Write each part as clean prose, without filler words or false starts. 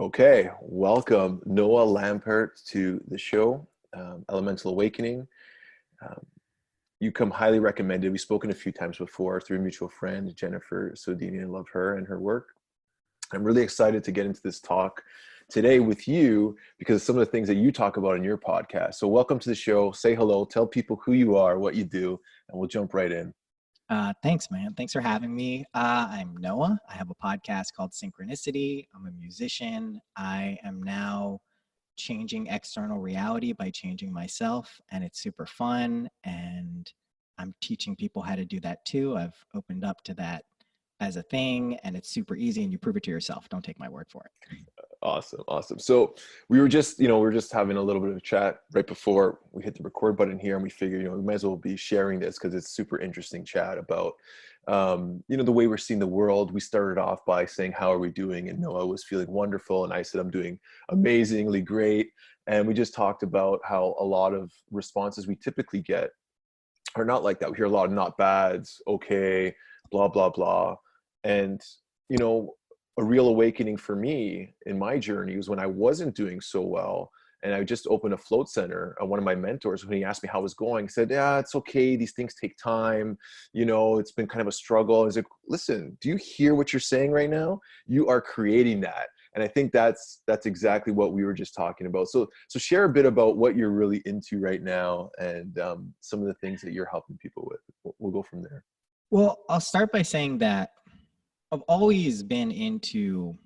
Okay, welcome Noah Lampert to the show, Elemental Awakening. Um, you come highly recommended. We've spoken a few times before through a mutual friend, Jennifer Sodini. I love her and her work. I'm really excited to get into this talk today with you because of some of the things that you talk about in your podcast. So welcome to the show. Say hello, tell people who you are, what you do, and we'll jump right in. Thanks, man. Thanks for having me. I'm Noah. I have a podcast called Synchronicity. I'm a musician. I am now changing external reality by changing myself, and it's super fun. And I'm teaching people how to do that too. I've opened up to that as a thing, and it's super easy, and you prove it to yourself. Don't take my word for it. Awesome, awesome. So we were just having a little bit of a chat right before we hit the record button here, and we figured, we might as well be sharing this because it's super interesting chat about, the way we're seeing the world. We started off by saying, "How are we doing?" And Noah was feeling wonderful, and I said, "I'm doing amazingly great." And we just talked about how a lot of responses we typically get are not like that. We hear a lot of "not bads," "okay," blah blah blah, and you know a real awakening for me in my journey was when I wasn't doing so well. And I just opened a float center. One of my mentors, when he asked me how it was going, said, "Yeah, it's okay. These things take time. It's been kind of a struggle." I was like, "Listen, do you hear what you're saying right now? You are creating that." And I think that's exactly what we were just talking about. So share a bit about what you're really into right now and some of the things that you're helping people with. We'll go from there. Well, I'll start by saying that I've always been into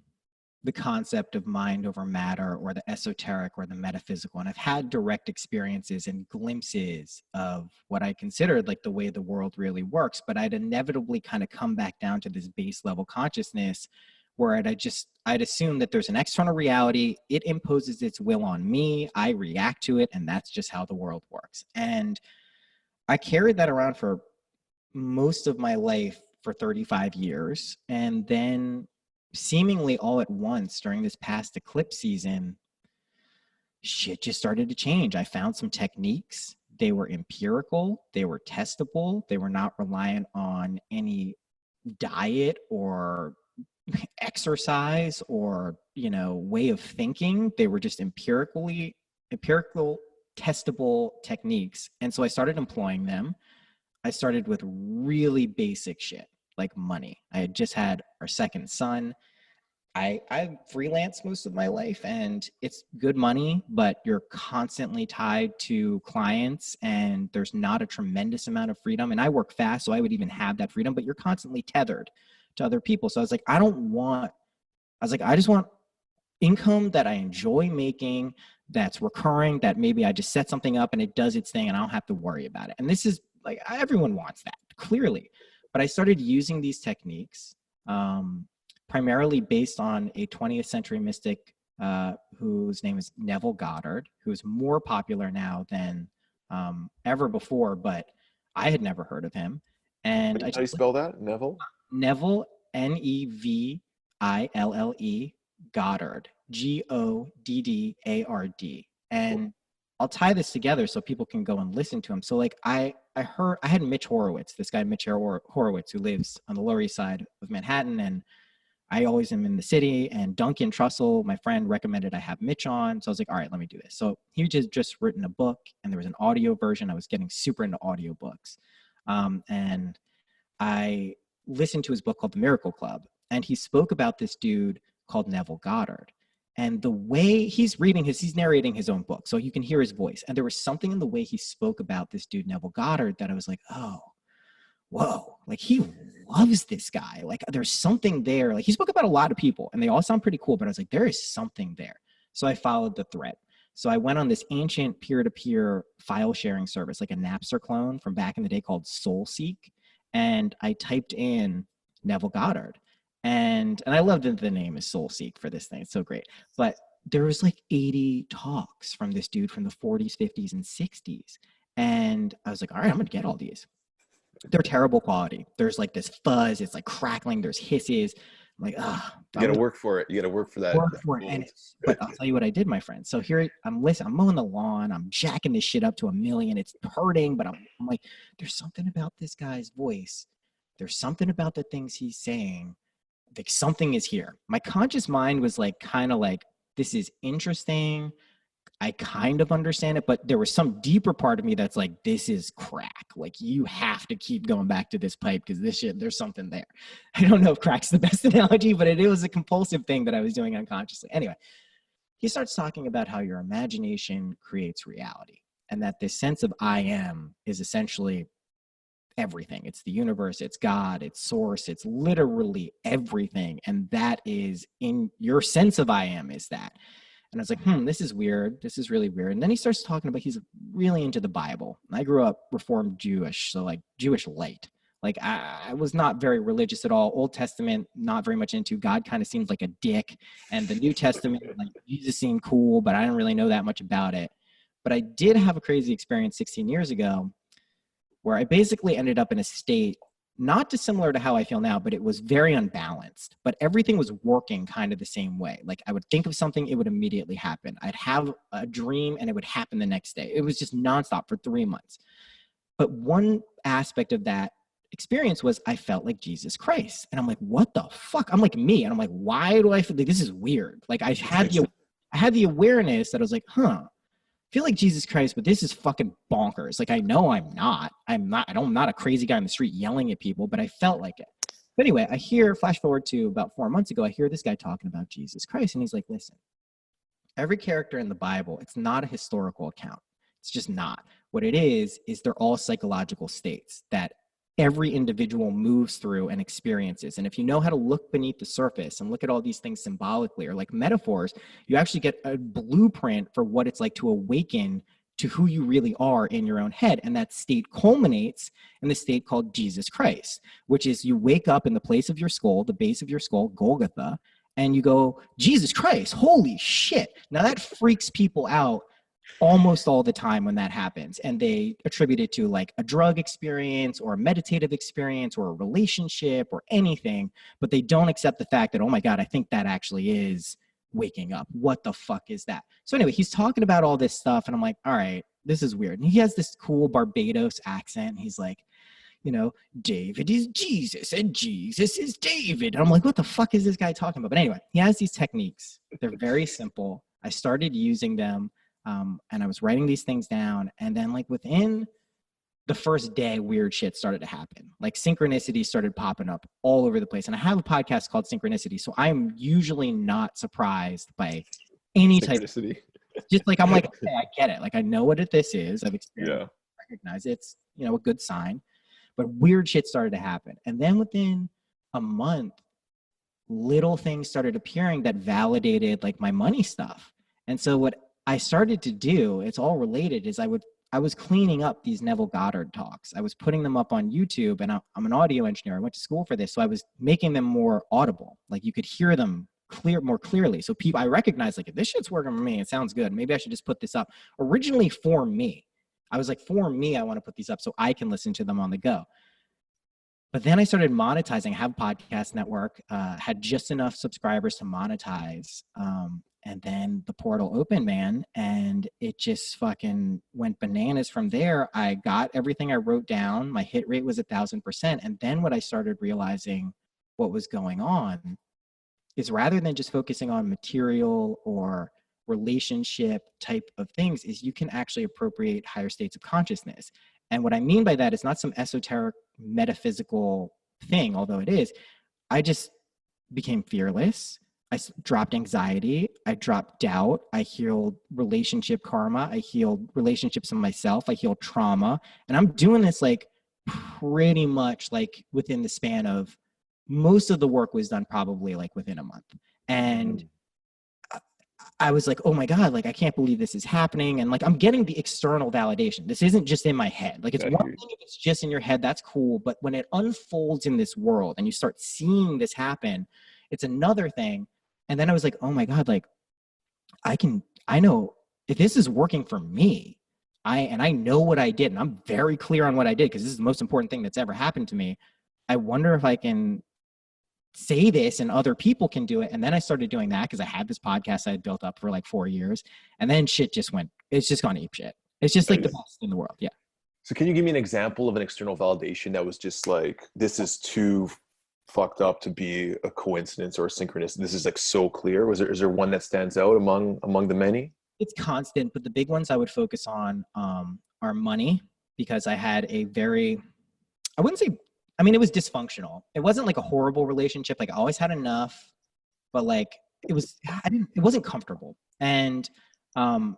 the concept of mind over matter or the esoteric or the metaphysical. And I've had direct experiences and glimpses of what I considered like the way the world really works. But I'd inevitably kind of come back down to this base level consciousness where I'd assume that there's an external reality. It imposes its will on me. I react to it. And that's just how the world works. And I carried that around for most of my life for 35 years. And then seemingly all at once during this past eclipse season, shit just started to change. I found some techniques. They were empirical, they were testable, they were not reliant on any diet or exercise or, way of thinking. They were just empirical, testable techniques. And so I started employing them. I started with really basic shit like money. I had just had our second son. I freelance most of my life and it's good money, but you're constantly tied to clients and there's not a tremendous amount of freedom. And I work fast, so I would even have that freedom, but you're constantly tethered to other people. So I was like, I just want income that I enjoy making, that's recurring, that maybe I just set something up and it does its thing and I don't have to worry about it. And this is like, everyone wants that, clearly. But I started using these techniques, primarily based on a 20th century mystic whose name is Neville Goddard, who's more popular now than ever before, but I had never heard of him. And How do you spell that, Neville? Neville, Neville, Goddard, Goddard. And I'll tie this together so people can go and listen to him. So like I had Mitch Horowitz, this guy Mitch Horowitz, who lives on the Lower East Side of Manhattan, and I always am in the city. And Duncan Trussell, my friend, recommended I have Mitch on. So I was like, all right, let me do this. So he just written a book, and there was an audio version. I was getting super into audiobooks. And I listened to his book called The Miracle Club. And he spoke about this dude called Neville Goddard. And the way he's narrating his own book, so you can hear his voice. And there was something in the way he spoke about this dude, Neville Goddard, that I was like, oh, whoa, like he loves this guy. Like there's something there. Like he spoke about a lot of people and they all sound pretty cool, but I was like, there is something there. So I followed the thread. So I went on this ancient peer-to-peer file sharing service, like a Napster clone from back in the day called SoulSeek. And I typed in Neville Goddard. And I love that the name is SoulSeek for this thing. It's so great. But there was like 80 talks from this dude from the 40s, 50s, and 60s. And I was like, all right, I'm going to get all these. They're terrible quality. There's like this fuzz. It's like crackling. There's hisses. I'm like, You got to work for it. You got to work for that. Work for it. But I'll tell you what I did, my friend. So here I'm listening. I'm mowing the lawn. I'm jacking this shit up to 1,000,000. It's hurting, but I'm like, there's something about this guy's voice. There's something about the things he's saying like something is here. My conscious mind was like, kind of like, this is interesting. I kind of understand it, but there was some deeper part of me that's like, this is crack. Like, you have to keep going back to this pipe because this shit, there's something there. I don't know if crack's the best analogy, but it was a compulsive thing that I was doing unconsciously. Anyway, he starts talking about how your imagination creates reality, and that this sense of I am is essentially everything. It's the universe, it's God, it's source, it's literally everything. And that is in your sense of I am is that. And I was like, this is weird. This is really weird. And then he starts talking about he's really into the Bible. I grew up Reformed Jewish, so like Jewish light. Like I was not very religious at all. Old Testament, not very much into. God kind of seems like a dick. And the New Testament, like Jesus seemed cool, but I didn't really know that much about it. But I did have a crazy experience 16 years ago where I basically ended up in a state not dissimilar to how I feel now, but it was very unbalanced. But everything was working kind of the same way. Like I would think of something, it would immediately happen. I'd have a dream and it would happen the next day. It was just nonstop for 3 months. But one aspect of that experience was I felt like Jesus Christ. And I'm like, what the fuck? I'm like me. And I'm like, why do I feel like this is weird? Like I had the awareness that I was like, feel like Jesus Christ, but this is fucking bonkers. Like, I know I'm not a crazy guy on the street yelling at people, but I felt like it. But anyway, flash forward to about 4 months ago, I hear this guy talking about Jesus Christ. And he's like, listen, every character in the Bible, it's not a historical account. It's just not. What it is they're all psychological states that every individual moves through and experiences. And if you know how to look beneath the surface and look at all these things symbolically or like metaphors, you actually get a blueprint for what it's like to awaken to who you really are in your own head. And that state culminates in the state called Jesus Christ, which is you wake up in the place of your skull, the base of your skull, Golgotha, and you go, Jesus Christ, holy shit. Now that freaks people out almost all the time when that happens, and they attribute it to like a drug experience or a meditative experience or a relationship or anything, but they don't accept the fact that, oh my God, I think that actually is waking up. What the fuck is that? So anyway, he's talking about all this stuff and I'm like, all right, this is weird. And he has this cool Barbados accent. He's like, David is Jesus and Jesus is David. And I'm like, what the fuck is this guy talking about? But anyway, he has these techniques. They're very simple. I started using them. And I was writing these things down, and then like within the first day, weird shit started to happen. Like synchronicity started popping up all over the place. And I have a podcast called Synchronicity, so I'm usually not surprised by any type of, just like, I'm like, okay, I get it. Like I know what this is. I've experienced it, recognize it's, a good sign, but weird shit started to happen. And then within a month, little things started appearing that validated like my money stuff. And so what I started to do, it's all related, is I was cleaning up these Neville Goddard talks. I was putting them up on YouTube, and I'm an audio engineer. I went to school for this. So I was making them more audible. Like you could hear them more clearly. So I recognized like, if this shit's working for me, it sounds good. Maybe I should just put this up. Originally for me. I was like, for me, I want to put these up so I can listen to them on the go. But then I started monetizing. I have a podcast network, had just enough subscribers to monetize. And then the portal opened, man, and it just fucking went bananas from there. I got everything I wrote down. My hit rate was 1,000%. And then what I started realizing what was going on is, rather than just focusing on material or relationship type of things, is you can actually appropriate higher states of consciousness. And what I mean by that is not some esoteric metaphysical thing, although it is. I just became fearless. I dropped anxiety. I dropped doubt. I healed relationship karma. I healed relationships in myself. I healed trauma. And I'm doing this like pretty much like within the span of, most of the work was done probably like within a month. And I was like, oh my God, like I can't believe this is happening. And like I'm getting the external validation. This isn't just in my head. Like it's one thing if it's just in your head, that's cool. But when it unfolds in this world and you start seeing this happen, it's another thing. And then I was like, oh my God, like I know if this is working for me, I know what I did, and I'm very clear on what I did because this is the most important thing that's ever happened to me. I wonder if I can say this and other people can do it. And then I started doing that because I had this podcast I had built up for like 4 years, and then shit just it's just gone ape shit. It's just like the best in the world. Yeah. So can you give me an example of an external validation that was just like, this is too fucked up to be a coincidence or a synchronicity? This is like so clear. Is there one that stands out among the many? It's constant, but the big ones I would focus on are money, because I had a very, I wouldn't say, I mean, it was dysfunctional. It wasn't like a horrible relationship. Like I always had enough, but like it wasn't comfortable. And um,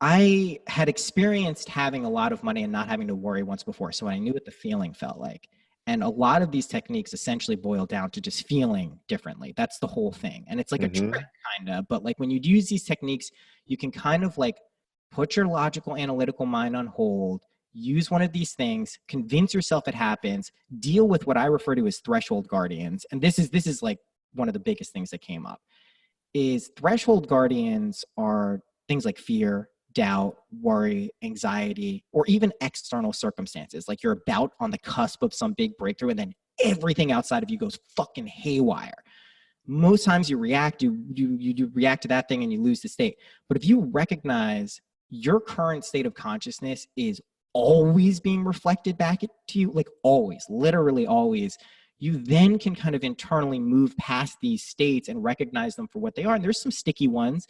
I had experienced having a lot of money and not having to worry once before. So I knew what the feeling felt like. And a lot of these techniques essentially boil down to just feeling differently. That's the whole thing. And it's like a trick Mm-hmm. kind of, but like when you use these techniques, you can kind of like put your logical analytical mind on hold, use one of these things, convince yourself it happens, deal with what I refer to as threshold guardians. And this is like one of the biggest things that came up is threshold guardians are things like fear, doubt, worry, anxiety, or even external circumstances. Like you're about on the cusp of some big breakthrough and then everything outside of you goes fucking haywire. Most times you react, you react to that thing and you lose the state. But if you recognize your current state of consciousness is always being reflected back to you, like always, literally always, you then can kind of internally move past these states and recognize them for what they are. And there's some sticky ones,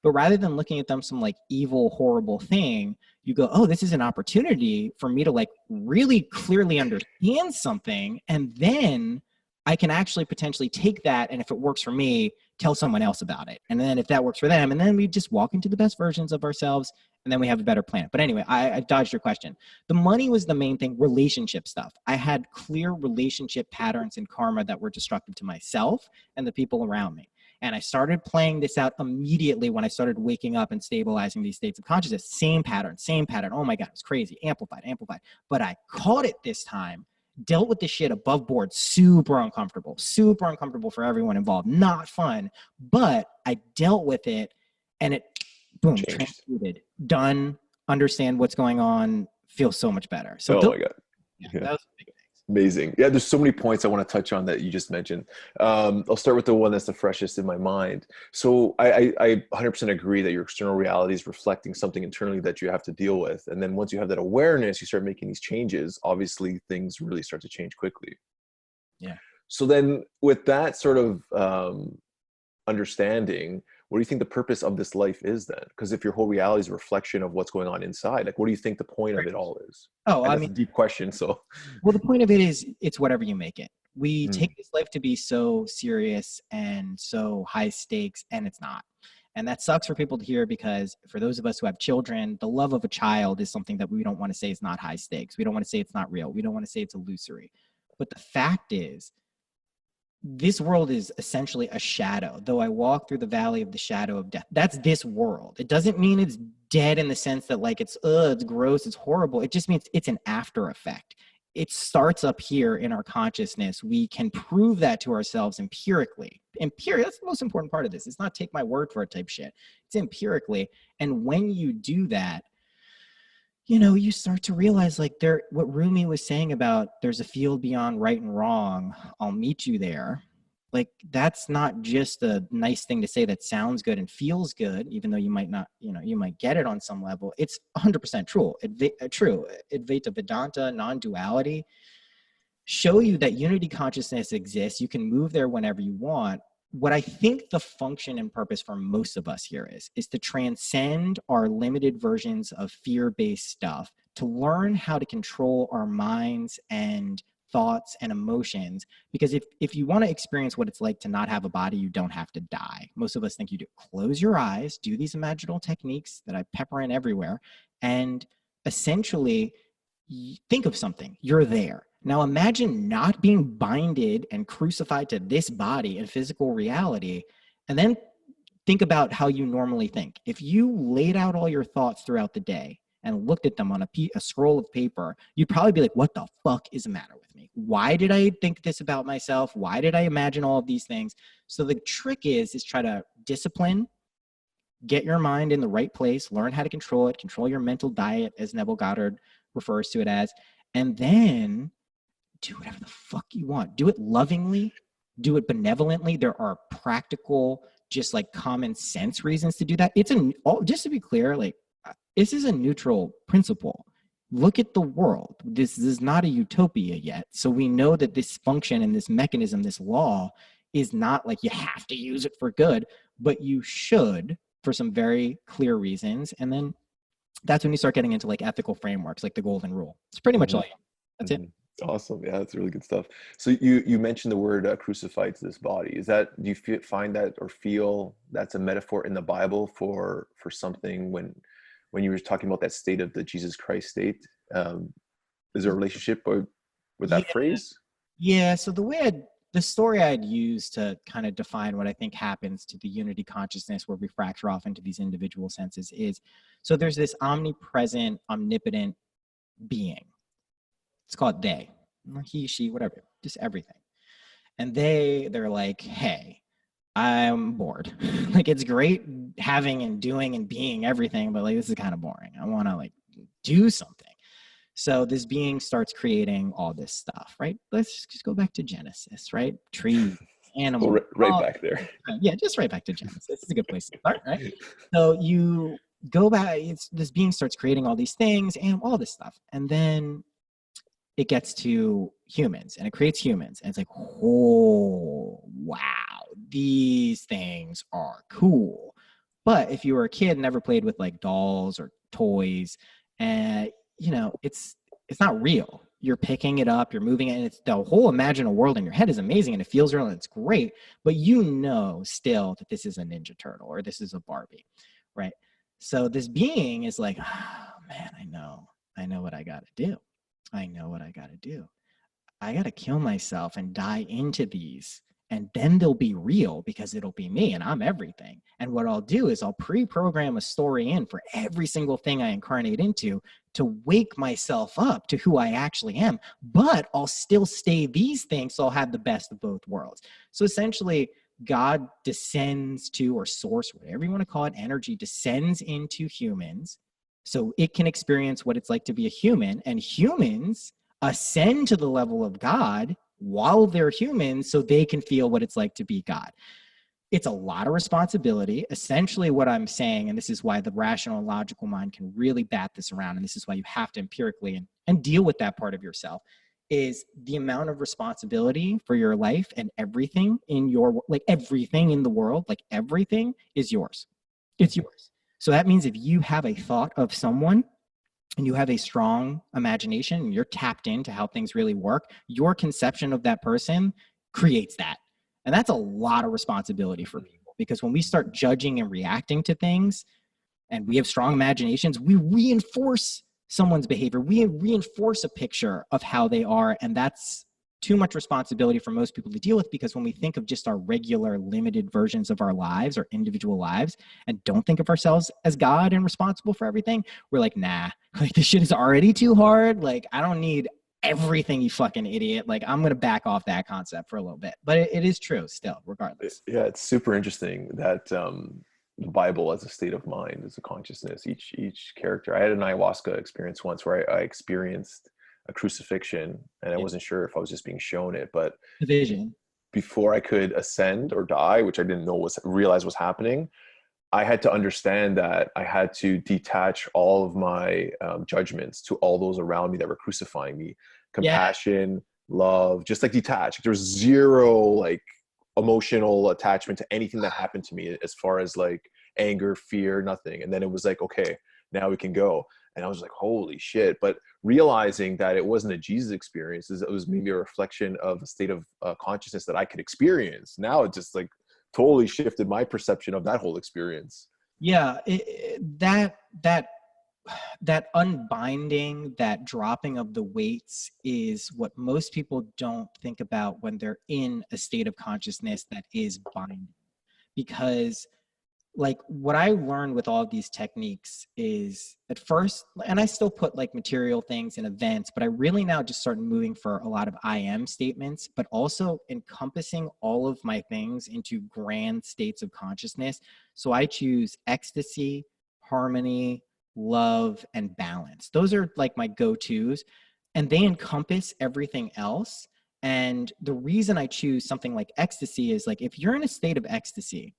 but rather than looking at them some like evil, horrible thing, you go, oh, this is an opportunity for me to like really clearly understand something. And then I can actually potentially take that. And if it works for me, tell someone else about it. And then if that works for them, and then we just walk into the best versions of ourselves, and then we have a better plan. But anyway, I dodged your question. The money was the main thing, relationship stuff. I had clear relationship patterns and karma that were destructive to myself and the people around me. And I started playing this out immediately when I started waking up and stabilizing these states of consciousness. Same pattern, same pattern. Oh my God, it's crazy. Amplified, amplified. But I caught it this time, dealt with the shit above board, super uncomfortable for everyone involved. Not fun, but I dealt with it and it, boom, Changed. transmuted, done, understand what's going on, feel so much better. So Oh my God. yeah, Yeah. that was big. Amazing. Yeah, there's so many points I want to touch on that you just mentioned. I'll start with the one that's the freshest in my mind. So I 100% agree that your external reality is reflecting something internally that you have to deal with. And then once you have that awareness, you start making these changes. Obviously, things really start to change quickly. Yeah. So then with that sort of understanding, what do you think the purpose of this life is then? Because if your whole reality is a reflection of what's going on inside, like what do you think the point of it all is? Oh, And I that's mean, a deep question. So, well, the point of it is it's whatever you make it. We mm, take this life to be so serious and so high stakes, and it's not. And that sucks for people to hear because for those of us who have children, the love of a child is something that we don't want to say is not high stakes. We don't want to say it's not real. We don't want to say it's illusory. But the fact is, this world is essentially a shadow. Though I walk through the valley of the shadow of death, that's this world. It doesn't mean it's dead in the sense that like it's gross, it's horrible. It just means it's an after effect. It starts up here in our consciousness. We can prove that to ourselves empirically. That's the most important part of this. It's not take my word for it type shit. It's empirically. And when you do that, you know, you start to realize like what Rumi was saying about there's a field beyond right and wrong. I'll meet you there. Like that's not just a nice thing to say that sounds good and feels good, even though you might not, you know, you might get it on some level. It's 100% true. True. Advaita Vedanta, non-duality, show you that unity consciousness exists. You can move there whenever you want. What I think the function and purpose for most of us here is to transcend our limited versions of fear-based stuff, to learn how to control our minds and thoughts and emotions. Because if you want to experience what it's like to not have a body, you don't have to die. Most of us think you do. Close your eyes, do these imaginal techniques that I pepper in everywhere, and essentially think of something. You're there. Now imagine not being binded and crucified to this body in physical reality, and then think about how you normally think. If you laid out all your thoughts throughout the day and looked at them on a scroll of paper, you'd probably be like, what the fuck is the matter with me? Why did I think this about myself? Why did I imagine all of these things? So the trick is try to discipline, get your mind in the right place, learn how to control it, control your mental diet, as Neville Goddard refers to it as, and then do whatever the fuck you want. Do it lovingly, do it benevolently. There are practical, just like common sense reasons to do that. Just to be clear, like this is a neutral principle. look at the world. This is not a utopia yet. So we know that this function and this mechanism, this law, is not like you have to use it for good, but you should for some very clear reasons. And then that's when you start getting into like ethical frameworks, like the golden rule. It's pretty much Hmm. all you. That's it. Hmm. Awesome. Yeah, that's really good stuff. So you mentioned the word crucified to this body. Is that, do you find that or feel that's a metaphor in the Bible for something when you were talking about that state of the Jesus Christ state? Um, is there a relationship with Yeah, that phrase? yeah. So the story I'd use to kind of define what I think happens to the unity consciousness where we fracture off into these individual senses is, so there's this omnipresent, omnipotent being. It's called they, he, she, whatever, just everything. And they're like, hey, I'm bored. Like, it's great having and doing and being everything, but like, this is kind of boring. I want to like do something. So this being starts creating all this stuff, right? Let's just go back to Genesis, right? Trees, Go animals, right back there. yeah, just right back to Genesis. It's a good place to start, right? So you go back, this being starts creating all these things and all this stuff. And then it gets to humans and it creates humans. And it's like, oh, wow, these things are cool. But if you were a kid and never played with like dolls or toys, and it's not real. You're picking it up, you're moving it, and it's the whole imaginal world in your head is amazing and it feels real and it's great. But you know still that this is a Ninja Turtle or this is a Barbie, right? So this being is like, oh, man, I know what I got to do. I know what I got to do. I got to kill myself and die into these. And then they'll be real because it'll be me and I'm everything. And what I'll do is I'll pre-program a story in for every single thing I incarnate into to wake myself up to who I actually am. But I'll still stay these things, so I'll have the best of both worlds. So essentially, God descends to, or source, whatever you want to call it, energy descends into humans so it can experience what it's like to be a human, and humans ascend to the level of God while they're humans so they can feel what it's like to be God. It's a lot of responsibility. Essentially, what I'm saying, and this is why the rational and logical mind can really bat this around, and this is why you have to empirically and deal with that part of yourself, is the amount of responsibility for your life and everything in your, like everything in the world, like everything is yours. It's yours. So that means if you have a thought of someone and you have a strong imagination and you're tapped into how things really work, your conception of that person creates that. And that's a lot of responsibility for people, because when we start judging and reacting to things and we have strong imaginations, we reinforce someone's behavior. We reinforce a picture of how they are. And that's too much responsibility for most people to deal with, because when we think of just our regular limited versions of our lives, our individual lives, and don't think of ourselves as God and responsible for everything, we're like, nah, like this shit is already too hard. Like, I don't need everything, you fucking idiot. Like, I'm going to back off that concept for a little bit, but it is true still, regardless. Yeah, it's super interesting that the Bible as a state of mind, as a consciousness, each character. I had an ayahuasca experience once where I experienced a crucifixion, and I Yeah. wasn't sure if I was just being shown it, but Division. before I could ascend or die, which I didn't realize was happening, I had to understand that I had to detach all of my judgments to all those around me that were crucifying me. Yeah. Compassion, love, just like detach. There was zero like emotional attachment to anything that happened to me, as far as like anger, fear, nothing. And then it was like, okay, now we can go. And I was like, holy shit. But realizing that it wasn't a Jesus experience, it was maybe a reflection of a state of consciousness that I could experience. Now it just like totally shifted my perception of that whole experience. Yeah. That unbinding, that dropping of the weights is what most people don't think about when they're in a state of consciousness that is binding. Because like what I learned with all of these techniques is at first, and I still put like material things in events, but I really now just started moving for a lot of I am statements, but also encompassing all of my things into grand states of consciousness. So I choose ecstasy, harmony, love, and balance. Those are like my go-tos, and they encompass everything else. And the reason I choose something like ecstasy is like, if you're in a state of ecstasy,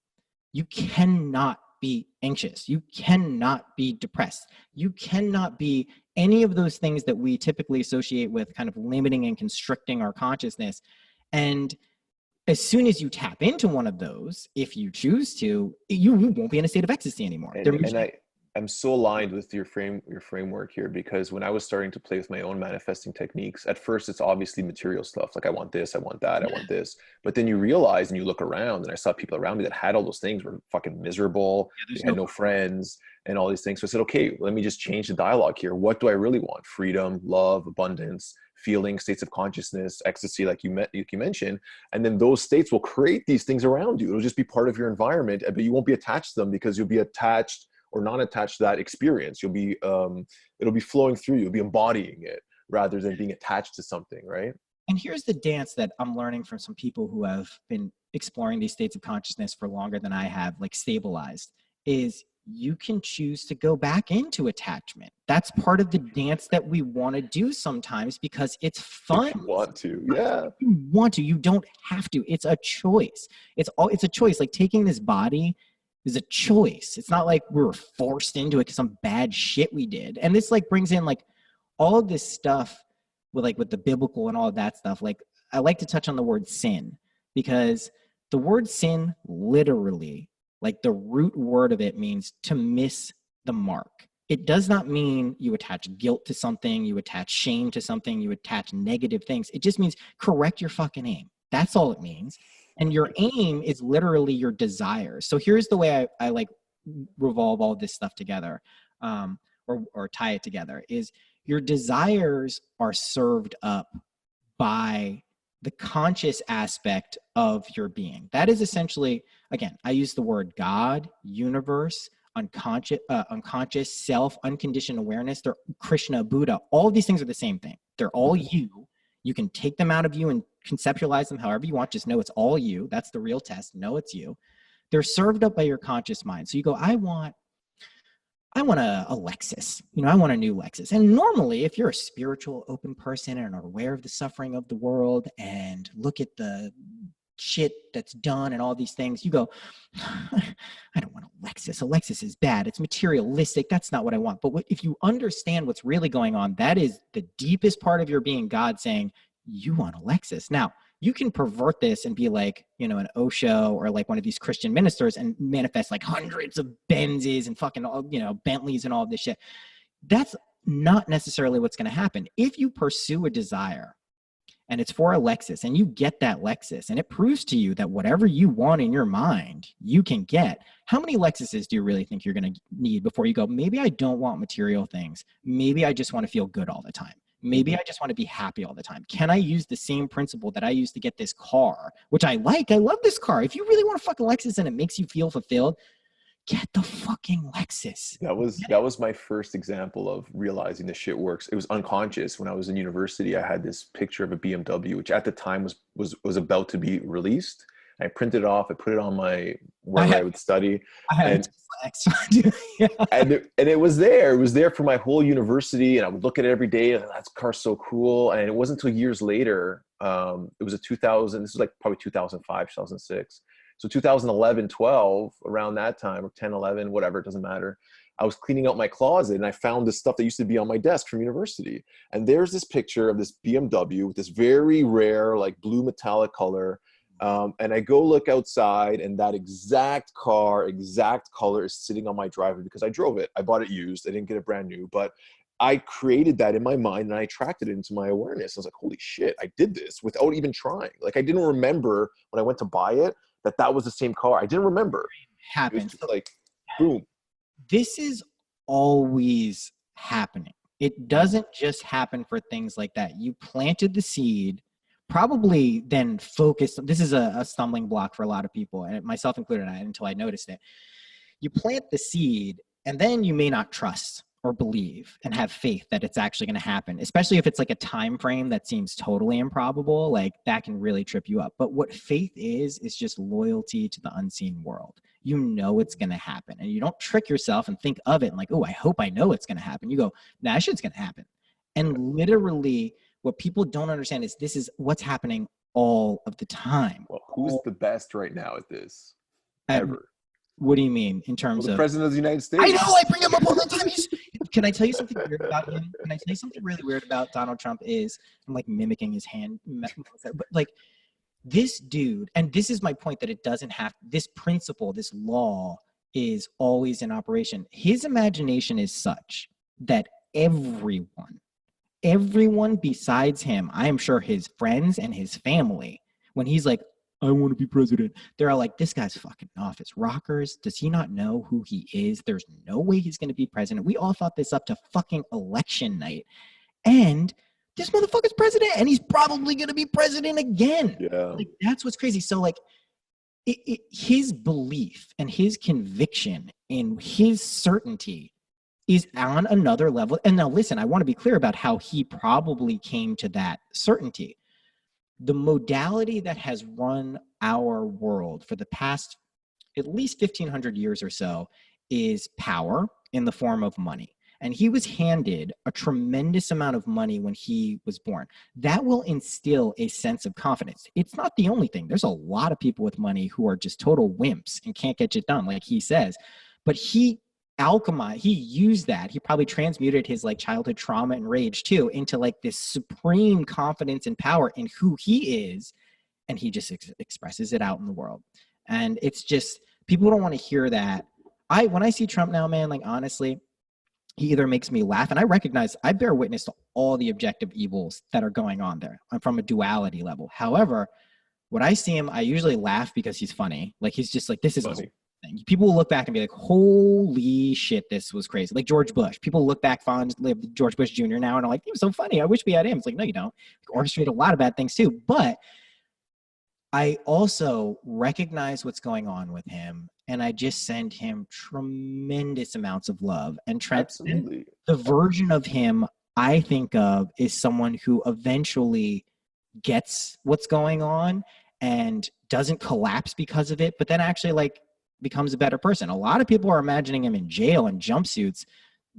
you cannot be anxious. You cannot be depressed. You cannot be any of those things that we typically associate with kind of limiting and constricting our consciousness. And as soon as you tap into one of those, if you choose to, you won't be in a state of ecstasy anymore. I'm so aligned with your framework here, because when I was starting to play with my own manifesting techniques, at first it's obviously material stuff. Like I want this, I want that, I want this. But then you realize and you look around, and I saw people around me that had all those things, were fucking miserable. They had no friends and all these things. So I said, okay, let me just change the dialogue here. What do I really want? Freedom, love, abundance, feeling, states of consciousness, ecstasy, like you mentioned. And then those states will create these things around you. It'll just be part of your environment, but you won't be attached to them, because you'll be attached or non-attached to that experience. You'll be, it'll be flowing through you. You'll be embodying it rather than being attached to something, right? And here's the dance that I'm learning from some people who have been exploring these states of consciousness for longer than I have, like stabilized, is you can choose to go back into attachment. That's part of the dance that we want to do sometimes, because it's fun. If you want to, yeah. If you want to, you don't have to. It's a choice. It's a choice. Like taking this body is a choice. It's not like we were forced into it because some bad shit we did. And this like brings in like all of this stuff with the biblical and all of that stuff. Like I like to touch on the word sin, because the word sin literally, like the root word of it, means to miss the mark. It does not mean you attach guilt to something, you attach shame to something, you attach negative things. It just means correct your fucking aim. That's all it means. And your aim is literally your desires. So here's the way I like revolve all this stuff together, or tie it together, is your desires are served up by the conscious aspect of your being. That is essentially, again, I use the word God, universe, unconscious, self, unconditioned awareness. They're Krishna, Buddha. All of these things are the same thing. They're all you. You can take them out of you and conceptualize them however you want. Just know it's all you. That's the real test. Know it's you. They're served up by your conscious mind. So you go, I want a Lexus. I want a new Lexus. And normally, if you're a spiritual, open person and are aware of the suffering of the world and look at the shit that's done and all these things, you go, I don't want a Lexus. A Lexus is bad. It's materialistic. That's not what I want. But if you understand what's really going on, that is the deepest part of your being, God saying, you want a Lexus. Now, you can pervert this and be like, an Osho or like one of these Christian ministers and manifest like hundreds of Benzes and fucking, Bentleys and all this shit. That's not necessarily what's going to happen. If you pursue a desire and it's for a Lexus and you get that Lexus and it proves to you that whatever you want in your mind, you can get, how many Lexuses do you really think you're going to need before you go, maybe I don't want material things. Maybe I just want to feel good all the time. Maybe I just want to be happy all the time. Can I use the same principle that I used to get this car, which I like? I love this car. If you really want a fucking Lexus and it makes you feel fulfilled, get the fucking Lexus. That was my first example of realizing this shit works. It was unconscious. When I was in university, I had this picture of a BMW, which at the time was about to be released. I printed it off. I put it on where I would study. And it was there. It was there for my whole university. And I would look at it every day. And that car's so cool. And it wasn't until years later. It was this was like probably 2005, 2006. So 2011, 12, around that time, or 10, 11, whatever, it doesn't matter. I was cleaning out my closet and I found this stuff that used to be on my desk from university. And there's this picture of this BMW with this very rare, like blue metallic color. And I go look outside and that exact color is sitting on my driveway because I drove it. I bought it used. I didn't get it brand new, but I created that in my mind and I attracted it into my awareness. I was like, holy shit, I did this without even trying. Like I didn't remember when I went to buy it that was the same car. I didn't remember. Happens. Like, boom. This is always happening. It doesn't just happen for things like that. You planted the seed, probably then focused. This is a stumbling block for a lot of people, and myself included, until I noticed it. You plant the seed, and then you may not trust or believe and have faith that it's actually going to happen, especially if it's like a time frame that seems totally improbable. Like that can really trip you up. But what faith is just loyalty to the unseen world. You know it's going to happen, and you don't trick yourself and think of it and like, oh, I hope I know it's going to happen. You go, nah, that shit's going to happen. And literally what people don't understand is this is what's happening all of the time. Well, who's the best right now at this ever? What do you mean in terms the of president of the United States? I know, I bring him up all the time. can I tell you something weird about him? Can I tell you something really weird about Donald Trump is I'm like mimicking his hand, but like this dude, and this is my point that it doesn't have this principle, this law is always in operation. His imagination is such that everyone besides him, I am sure his friends and his family, when he's like, I want to be president, they're all like, this guy's fucking off his rockers. Does he not know who he is? There's no way he's going to be president. We all thought this up to fucking election night. And this motherfucker's president, and he's probably going to be president again. Yeah. Like, that's what's crazy. So, like, his belief and his conviction in his certainty is on another level. And now, listen, I want to be clear about how he probably came to that certainty. The modality that has run our world for the past at least 1,500 years or so is power in the form of money. And he was handed a tremendous amount of money when he was born. That will instill a sense of confidence. It's not the only thing. There's a lot of people with money who are just total wimps and can't get it done, like he says. But he used that. He probably transmuted his like childhood trauma and rage too into like this supreme confidence and power in who he is. And he just expresses it out in the world. And it's just, people don't want to hear that. When I see Trump now, man, like honestly, he either makes me laugh, and I recognize I bear witness to all the objective evils that are going on there. I'm from a duality level. However, when I see him, I usually laugh because he's funny. Like he's just like, this is funny. People will look back and be like, holy shit, this was crazy. Like George Bush. People look back fondly of George Bush Jr. now and are like, he was so funny. I wish we had him. It's like, no, you don't. He orchestrated a lot of bad things too. But I also recognize what's going on with him, and I just send him tremendous amounts of love. And Absolutely. The version of him I think of is someone who eventually gets what's going on and doesn't collapse because of it, but then actually like becomes a better person. A lot of people are imagining him in jail in jumpsuits.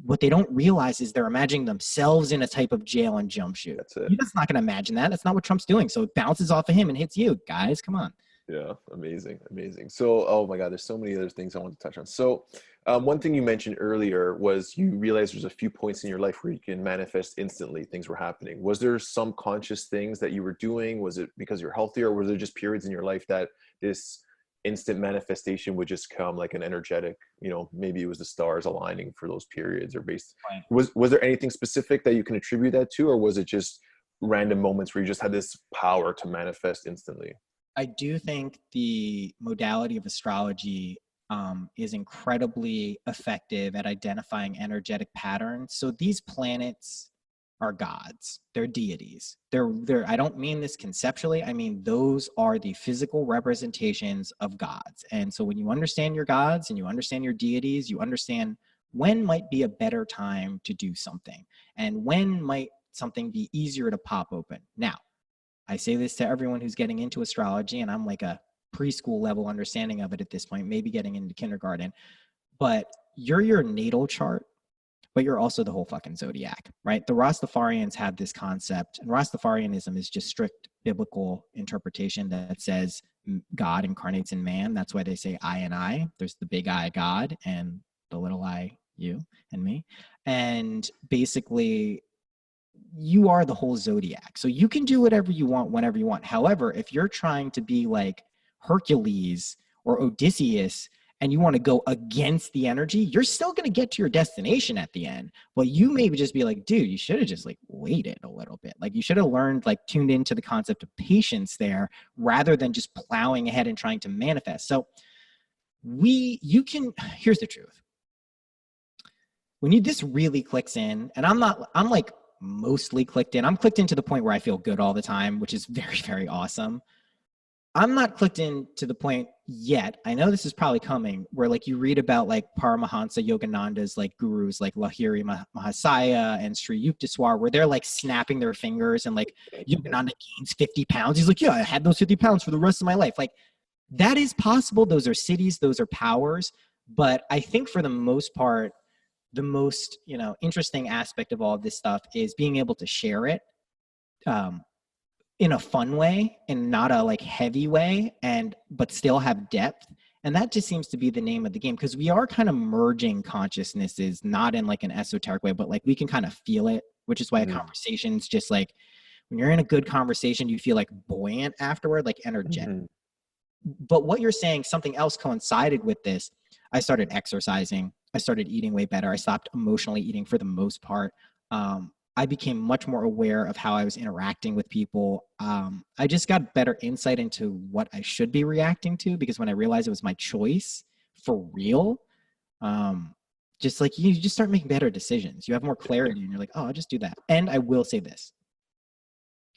What they don't realize is they're imagining themselves in a type of jail and jumpsuit. That's it. You're just not going to imagine that. That's not what Trump's doing. So it bounces off of him and hits you. Guys, come on. Yeah, amazing. So, oh my God, there's so many other things I want to touch on. So, one thing you mentioned earlier was you realized there's a few points in your life where you can manifest instantly, things were happening. Was there some conscious things that you were doing? Was it because you're healthier, or was there just periods in your life that this instant manifestation would just come like an energetic, maybe it was the stars aligning for those periods, or Right. was there anything specific that you can attribute that to, or was it just random moments where you just had this power to manifest instantly? I do think the modality of astrology is incredibly effective at identifying energetic patterns. So these planets are gods. They're deities. I don't mean this conceptually. I mean, those are the physical representations of gods. And so when you understand your gods and you understand your deities, you understand when might be a better time to do something and when might something be easier to pop open. Now, I say this to everyone who's getting into astrology, and I'm like a preschool level understanding of it at this point, maybe getting into kindergarten, but you're your natal chart, but you're also the whole fucking zodiac, right? The Rastafarians have this concept, and Rastafarianism is just strict biblical interpretation that says God incarnates in man. That's why they say I and I. There's the big I, God, and the little I, you and me. And basically, you are the whole zodiac. So you can do whatever you want whenever you want. However, if you're trying to be like Hercules or Odysseus and you want to go against the energy, you're still going to get to your destination at the end. But you maybe just be like, dude, you should have just like waited a little bit. Like you should have learned, like tuned into the concept of patience there rather than just plowing ahead and trying to manifest. So here's the truth. When this really clicks in, and I'm like mostly clicked in. I'm clicked in to the point where I feel good all the time, which is very, very awesome. I'm not clicked in to the point yet. I know this is probably coming where like you read about like Paramahansa Yogananda's like gurus like Lahiri Mahasaya and Sri Yukteswar where they're like snapping their fingers and like Yogananda gains 50 pounds. He's like, yeah, I had those 50 pounds for the rest of my life. Like that is possible. Those are cities, those are powers. But I think for the most part, the most interesting aspect of all of this stuff is being able to share it in a fun way and not a like heavy way, but still have depth And that just seems to be the name of the game, because we are kind of merging consciousnesses, not in like an esoteric way, but like we can kind of feel it, which is why a Mm-hmm. conversation's just like, when you're in a good conversation, you feel like buoyant afterward, like energetic. Mm-hmm. But what you're saying, something else coincided with this. I started exercising. I started eating way better. I stopped emotionally eating for the most part. I became much more aware of how I was interacting with people. I just got better insight into what I should be reacting to, because when I realized it was my choice for real, um, just like you just start making better decisions. You have more clarity and you're like, oh, I'll just do that. And I will say this: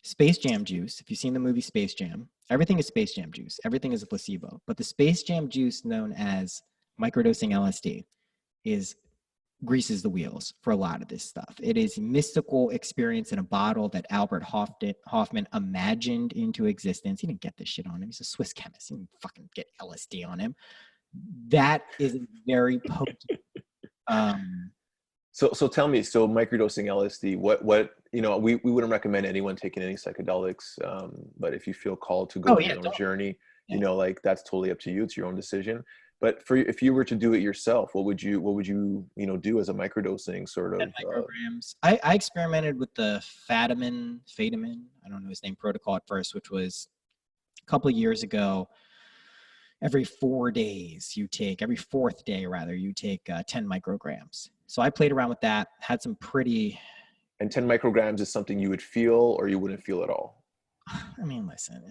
Space Jam juice, if you've seen the movie Space Jam, everything is Space Jam juice. Everything is a placebo. But the Space Jam juice, known as microdosing LSD, is greases the wheels for a lot of this stuff. It is a mystical experience in a bottle that Albert Hoffman imagined into existence. He didn't get this shit on him. He's a Swiss chemist. He didn't fucking get LSD on him. That is very potent. So tell me, so microdosing LSD, what we wouldn't recommend anyone taking any psychedelics, but if you feel called to go Oh on yeah, your own don't. journey, Yeah. like that's totally up to you. It's your own decision. But if you were to do it yourself, what would you do as a microdosing sort 10 of? micrograms. I experimented with the Fadiman, I don't know his name, protocol at first, which was a couple of years ago. Every 4 days, every fourth day rather, you take 10 micrograms. So I played around with that, had some pretty, And 10 micrograms is something you would feel or you wouldn't feel at all. I mean, listen,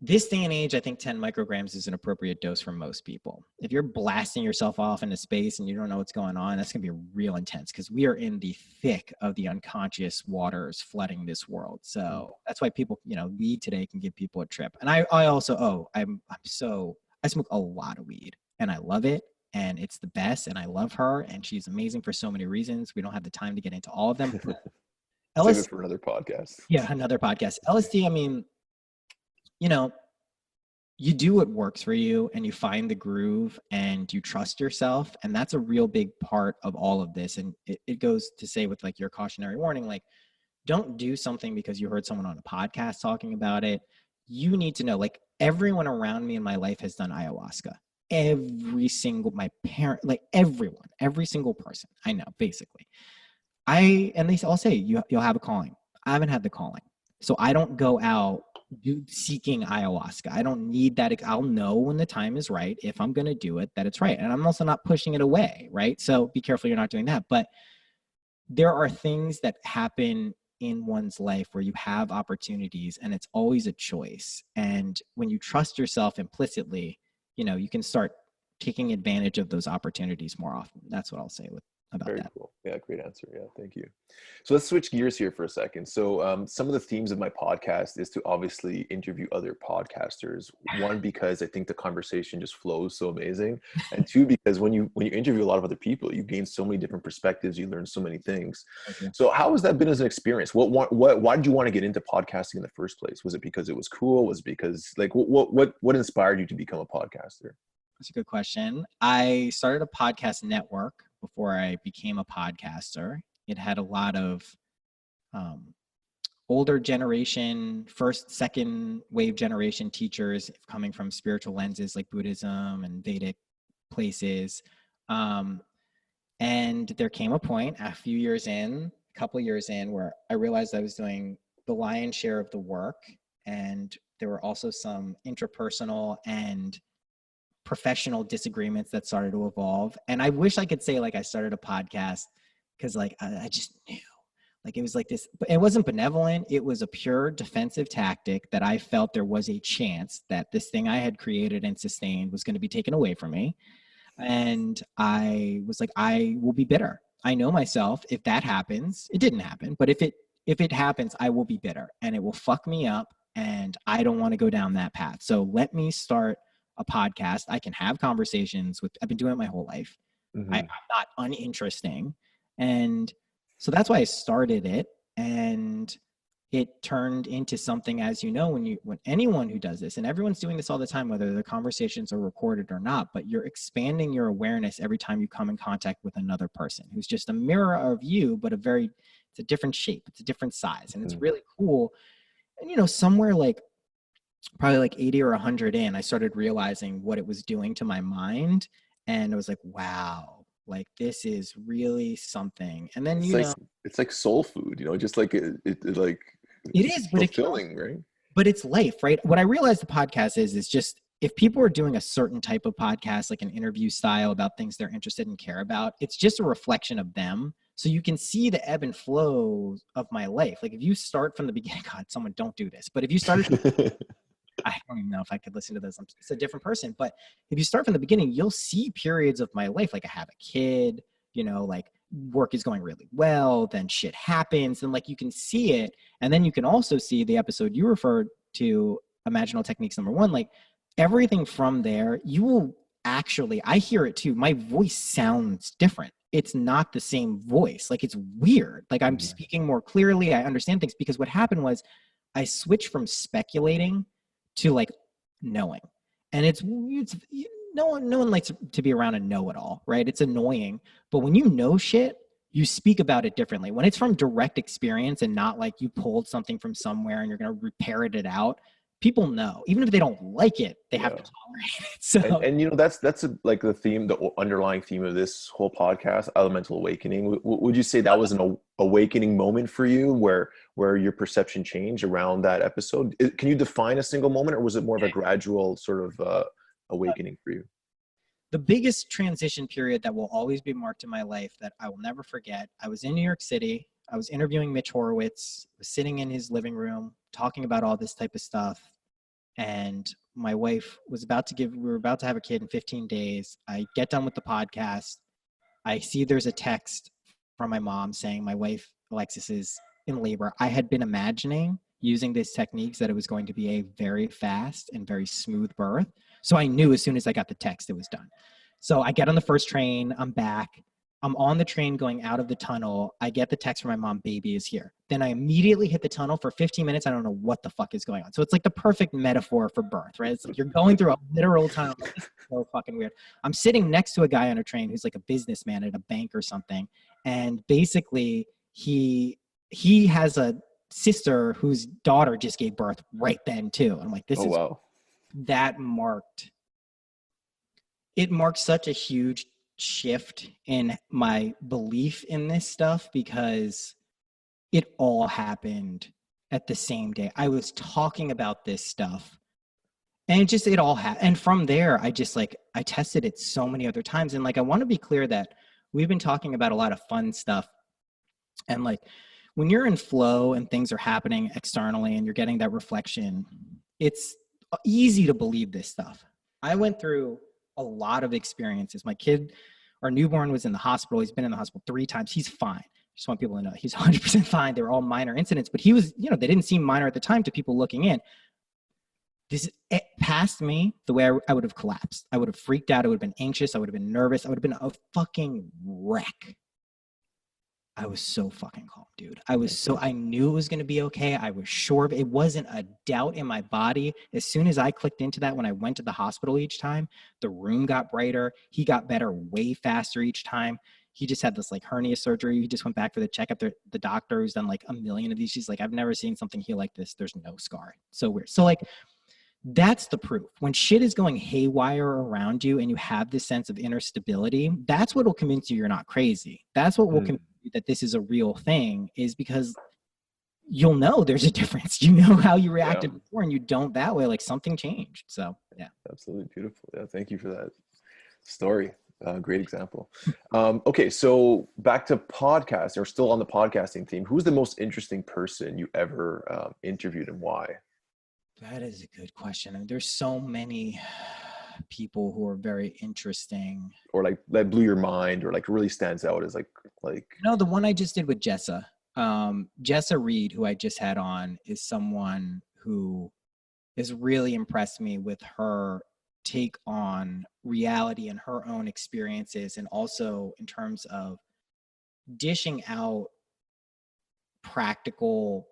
this day and age, I think 10 micrograms is an appropriate dose for most people. If you're blasting yourself off into space and you don't know what's going on, that's going to be real intense, because we are in the thick of the unconscious waters flooding this world. Mm. So that's why people, weed today can give people a trip. And I also, I smoke a lot of weed and I love it. And it's the best. And I love her. And she's amazing for so many reasons. We don't have the time to get into all of them. But Save it LSD, for another podcast. yeah, another podcast. LSD, I mean, you know, you do what works for you and you find the groove and you trust yourself. And that's a real big part of all of this. And it goes to say, with like your cautionary warning, like, don't do something because you heard someone on a podcast talking about it. You need to know, like, everyone around me in my life has done ayahuasca. Every single, my parent, like everyone, every single person I know, basically. And they all say you'll have a calling. I haven't had the calling. So I don't go out seeking ayahuasca. I don't need that. I'll know when the time is right, if I'm going to do it, that it's right. And I'm also not pushing it away, right? So be careful you're not doing that. But there are things that happen in one's life where you have opportunities, and it's always a choice. And when you trust yourself implicitly, you can start taking advantage of those opportunities more often. That's what I'll say about Very that. cool. Yeah, great answer. Yeah, thank you. So let's switch gears here for a second. So some of the themes of my podcast is to obviously interview other podcasters. One, because I think the conversation just flows so amazing, and two, because when you interview a lot of other people, you gain so many different perspectives. You learn so many things. Okay. So how has that been as an experience? Why did you want to get into podcasting in the first place? Was it because it was cool? Was it because like what inspired you to become a podcaster? That's a good question. I started a podcast network before I became a podcaster. It had a lot of older generation, first, second wave generation teachers coming from spiritual lenses like Buddhism and Vedic places. And there came a point a couple years in, where I realized I was doing the lion's share of the work. And there were also some interpersonal and professional disagreements that started to evolve. And I wish I could say like I started a podcast because like I just knew, like it was like this, but it wasn't benevolent. It was a pure defensive tactic that I felt there was a chance that this thing I had created and sustained was going to be taken away from me. And I was like, I will be bitter. I know myself. If that happens, it didn't happen, but if it happens, I will be bitter and it will fuck me up. And I don't want to go down that path. So let me start a podcast. I can have conversations I've been doing it my whole life. I'm Mm-hmm. not uninteresting. And so that's why I started it. And it turned into something, as you know, when anyone who does this, and everyone's doing this all the time, whether the conversations are recorded or not, but you're expanding your awareness every time you come in contact with another person who's just a mirror of you, but it's a different shape, it's a different size, and it's really cool. And somewhere like probably like 80 or 100 in, I started realizing what it was doing to my mind. And I was like, wow, like this is really something. And then, It's you like know, it's like soul food, just like it like it it's is, but it can also, fulfilling, right? but it's life, right? What I realized the podcast is just if people are doing a certain type of podcast, like an interview style about things they're interested and care about, it's just a reflection of them. So you can see the ebb and flow of my life. Like if you start from the beginning, God, someone don't do this. But if you started from, I don't even know if I could listen to this. It's a different person. But if you start from the beginning, you'll see periods of my life. Like I have a kid, like work is going really well, then shit happens. And like you can see it. And then you can also see the episode you referred to, Imaginal Techniques #1. Like everything from there, you will actually, I hear it too. My voice sounds different. It's not the same voice. Like it's weird. Like I'm Mhm. speaking more clearly. I understand things because what happened was I switched from speculating to like knowing. And it's no one likes to be around a know-it-all, right? It's annoying. But when you know shit, you speak about it differently. When it's from direct experience and not like you pulled something from somewhere and you're going to parrot it out, people know. Even if they don't like it, they have Yeah. to tolerate it. And So like the theme, the underlying theme of this whole podcast, elemental awakening. Would you say that was an awakening moment for you, where your perception changed around that episode? Can you define a single moment, or was it more of a gradual sort of awakening for you? the biggest transition period that will always be marked in my life that I will never forget. I was in New York City. I was interviewing Mitch Horowitz, was sitting in his living room talking about all this type of stuff. And my wife was we were about to have a kid in 15 days. I get done with the podcast. I see there's a text from my mom saying my wife, Alexis, is in labor. I had been imagining using these techniques that it was going to be a very fast and very smooth birth. So I knew as soon as I got the text, it was done. So I get on the first train, I'm back. I'm on the train going out of the tunnel. I get the text from my mom, baby is here. Then I immediately hit the tunnel for 15 minutes. I don't know what the fuck is going on. So it's like the perfect metaphor for birth, right? It's like you're going through a literal tunnel. Like, this is so fucking weird. I'm sitting next to a guy on a train who's like a businessman at a bank or something. And basically he has a sister whose daughter just gave birth right then too. I'm like, Oh wow. that marked it marked such a huge shift in my belief in this stuff because it all happened at the same day. I was talking about this stuff and it all happened. And from there, I tested it so many other times. And like, I want to be clear that we've been talking about a lot of fun stuff. And like, when you're in flow and things are happening externally and you're getting that reflection, it's easy to believe this stuff. I went through a lot of experiences. My kid, our newborn, was in the hospital. He's been in the hospital 3 times. He's fine. Just want people to know he's 100% fine. They were all minor incidents, but he was, they didn't seem minor at the time to people looking in. It passed me the way I would have collapsed. I would have freaked out. I would have been anxious. I would have been nervous. I would have been a fucking wreck. I was so fucking calm, dude. I knew it was going to be okay. I was sure of it. It wasn't a doubt in my body. As soon as I clicked into that, when I went to the hospital each time, the room got brighter. He got better way faster each time. He just had this like hernia surgery. He just went back for the checkup. The doctor who's done like a million of these. She's like, I've never seen something heal like this. There's no scar. So weird. So like, that's the proof. When shit is going haywire around you and you have this sense of inner stability, that's what will convince you you're not crazy. That's what will convince you that this is a real thing, is because you'll know there's a difference. You know how you Yeah, reacted before and you don't that way. Like something changed. So yeah. absolutely beautiful. Yeah, thank you for that story. Great example. Okay, so back to podcast, or still on the podcasting theme. Who's the most interesting person you ever interviewed, and why? That is a good question. I mean, there's so many people who are very interesting. Or like that blew your mind, or like really stands out as like No, the one I just did with Jessa. Jessa Reed, who I just had on, is someone who has really impressed me with her take on reality and her own experiences, and also in terms of dishing out practical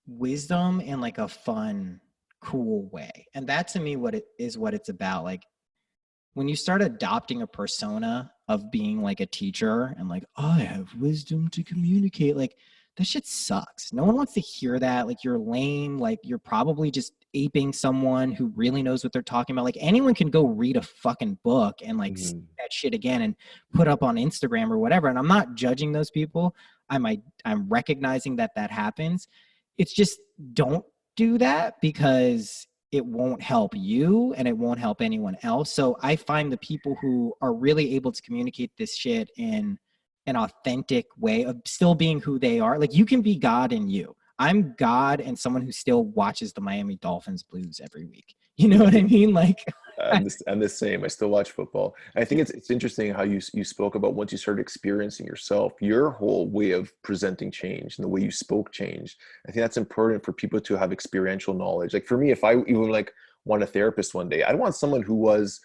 wisdom in like a fun, cool way. And that to me what it's about. Like when you start adopting a persona of being like a teacher and like, oh, I have wisdom to communicate, like that shit sucks. No one wants to hear that. Like you're lame, like you're probably just aping someone who really knows what they're talking about. Like anyone can go read a fucking book and like see Mhm. that shit again and put up on Instagram or whatever. And I'm not judging those people. I'm recognizing that that happens. It's just don't do that because it won't help you and it won't help anyone else. So I find the people who are really able to communicate this shit in an authentic way of still being who they are. Like you can be God in you. I'm God and someone who still watches the Miami Dolphins Blues every week. You know what I mean? Like I'm the same. I still watch football. I think it's interesting how you spoke about once you started experiencing yourself, your whole way of presenting change and the way you spoke changed. I think that's important for people to have experiential knowledge. Like for me, if I even like want a therapist one day, I'd want someone who was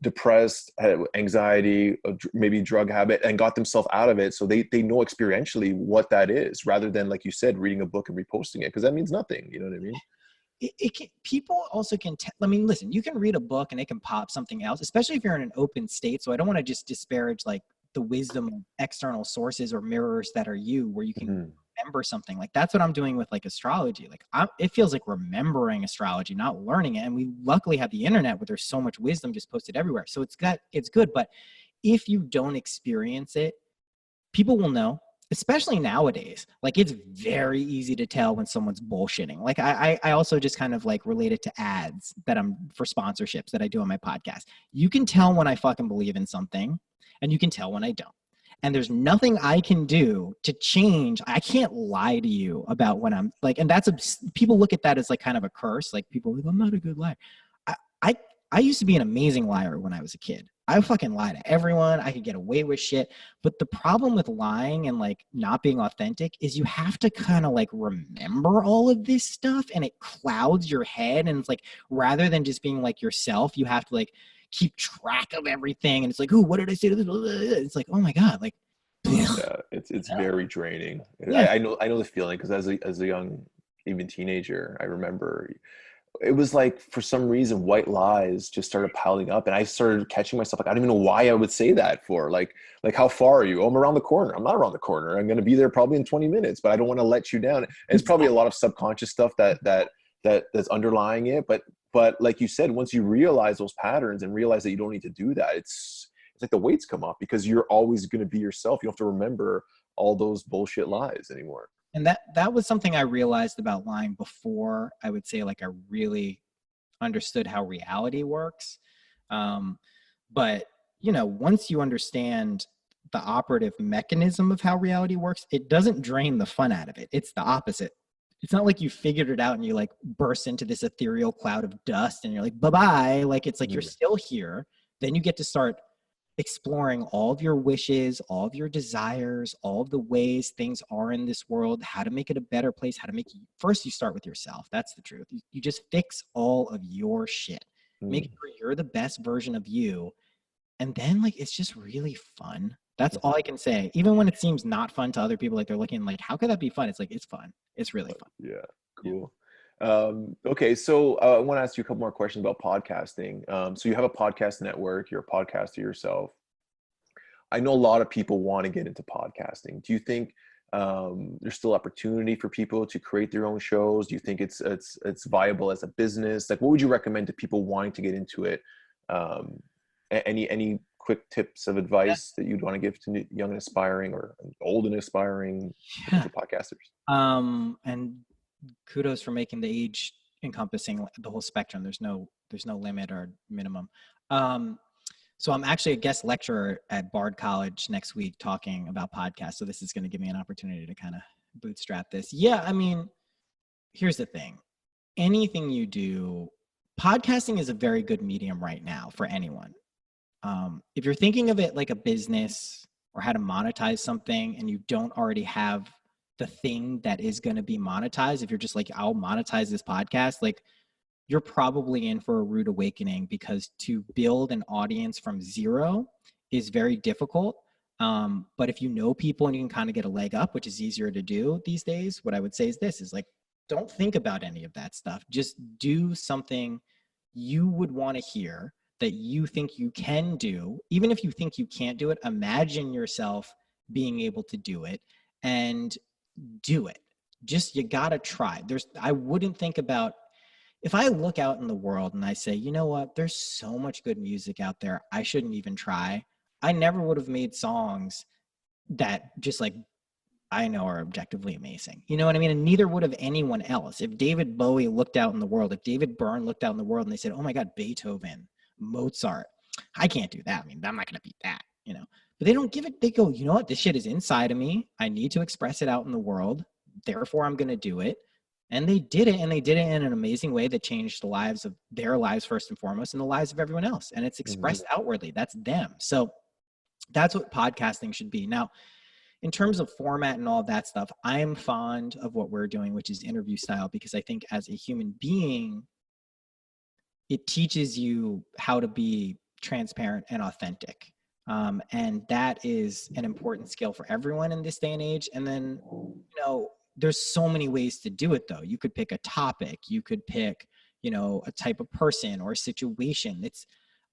depressed, had anxiety, maybe drug habit, and got themselves out of it. So they know experientially what that is, rather than like you said, reading a book and reposting it, because that means nothing. You know what I mean? it can, people also can I mean, listen, you can read a book and it can pop something else, especially if you're in an open state. So I don't want to just disparage like the wisdom of external sources or mirrors that are you, where you can Mhm. remember something. Like that's what I'm doing with like astrology. Like it feels like remembering astrology, not learning it. And we luckily have the internet where there's so much wisdom just posted everywhere. So it's good. But if you don't experience it, people will know, especially nowadays. Like it's very easy to tell when someone's bullshitting. Like I also just kind of like relate it to ads that I'm for sponsorships that I do on my podcast. You can tell when I fucking believe in something and you can tell when I don't. And there's nothing I can do to change. I can't lie to you about when I'm like, and people look at that as like kind of a curse. Like people are like, I'm not a good liar. I, I, I used to be an amazing liar when I was a kid. I fucking lie to everyone. I could get away with shit. But the problem with lying and like not being authentic is you have to kind of like remember all of this stuff and it clouds your head. And it's like, rather than just being like yourself, you have to like keep track of everything. And it's like, oh, what did I say to this? It's like, oh my God, like, Yeah, it's very draining. yeah. I know the feeling, because as a young, even teenager, I remember it was like for some reason white lies just started piling up, and I started catching myself like I don't even know why I would say that for. Like how far are you? Oh, I'm around the corner. I'm not around the corner. I'm going to be there probably in 20 minutes, but I don't want to let you down. And it's probably a lot of subconscious stuff that's underlying it. But like you said, once you realize those patterns and realize that you don't need to do that, it's like the weights come off because you're always going to be yourself. You don't have to remember all those bullshit lies anymore. And that was something I realized about lying before I would say like I really understood how reality works. Um, but you know, once you understand the operative mechanism of how reality works, it doesn't drain the fun out of it. It's the opposite. It's not like you figured it out and you like burst into this ethereal cloud of dust and you're like, bye bye. Like it's like you're Mhm. still here. Then you get to start exploring all of your wishes, all of your desires, all of the ways things are in this world, how to make it a better place, how to make it. First, you start with yourself. That's the truth. You just fix all of your shit. Make Mm. sure you're the best version of you. And then, like, it's just really fun. That's all I can say. Even when it seems not fun to other people, like they're looking like, how could that be fun? It's like, it's fun. It's really fun. Yeah, Yeah. cool. Okay, so I want to ask you a couple more questions about podcasting. So you have a podcast network, you're a podcaster yourself. I know a lot of people want to get into podcasting. Do you think there's still opportunity for people to create their own shows? Do you think it's viable as a business? Like, what would you recommend to people wanting to get into it? Um, any quick tips of Yeah. advice that you'd want to give to young and aspiring or old and aspiring Yeah. potential podcasters? And kudos for making the age encompassing the whole spectrum. There's no limit or minimum. Um, so I'm actually a guest lecturer at Bard College next week talking about podcasts. So this is going to give me an opportunity to kind of bootstrap this. Yeah, I mean, here's the thing. Anything you do, podcasting is a very good medium right now for anyone. If you're thinking of it like a business or how to monetize something and you don't already have the thing that is going to be monetized, if you're just like, I'll monetize this podcast, like you're probably in for a rude awakening because to build an audience from zero is very difficult. But if you know people and you can kind of get a leg up, which is easier to do these days, what I would say is this is like, don't think about any of that stuff. Just do something you would want to hear that you think you can do. Even if you think you can't do it, imagine yourself being able to do it and do it. Just, you got to try. I wouldn't think about if I look out in the world and I say, you know what, there's so much good music out there, I shouldn't even try. I never would have made songs that just like I know are objectively amazing. You know what I mean? And neither would have anyone else. If David Bowie looked out in the world, if David Byrne looked out in the world and they said, oh my God, Beethoven, Mozart, I can't do that. I mean, I'm not going to beat that, you know? But they don't give it, they go, you know what? This shit is inside of me. I need to express it out in the world. Therefore, I'm going to do it. And they did it, and they did it in an amazing way that changed the lives of their lives first and foremost, and the lives of everyone else. And it's expressed outwardly. That's them. So that's what podcasting should be. Now, in terms of format and all of that stuff, I am fond of what we're doing, which is interview style, because I think as a human being, it teaches you how to be transparent and authentic. And that is an important skill for everyone in this day and age. And then, you know, there's so many ways to do it though. You could pick a topic, you could pick, you know, a type of person or a situation.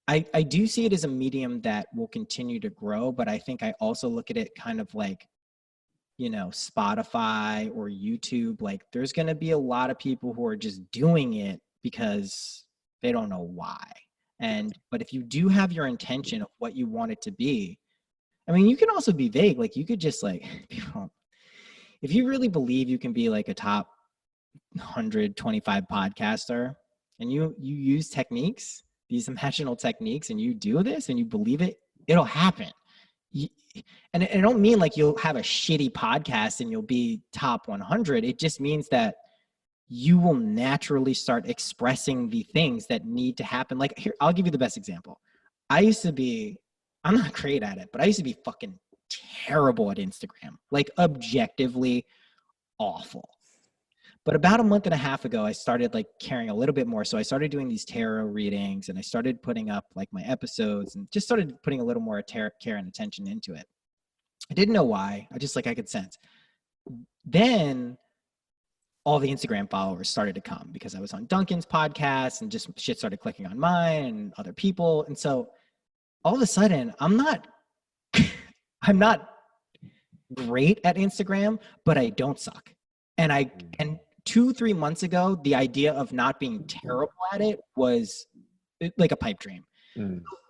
I do see it as a medium that will continue to grow, but I think I also look at it kind of like, you know, Spotify or YouTube. Like there's going to be a lot of people who are just doing it because they don't know why. But if you do have your intention of what you want it to be, I mean, you can also be vague. Like you could just like, people, if you really believe you can be like a top 125 podcaster and you use techniques, these imaginal techniques, and you do this and you believe it, it'll happen. And I don't mean like you'll have a shitty podcast and you'll be top 100. It just means that you will naturally start expressing the things that need to happen. Like here, I'll give you the best example. I'm not great at it, but I used to be fucking terrible at Instagram, like objectively awful. But about a month and a half ago, I started like caring a little bit more. So I started doing these tarot readings and I started putting up like my episodes and just started putting a little more care and attention into it. I didn't know why. I could sense. Then all the Instagram followers started to come because I was on Duncan's podcast and just shit started clicking on mine and other people. And so all of a sudden I'm not great at Instagram, but I don't suck. And 2-3 months ago, the idea of not being terrible at it was like a pipe dream.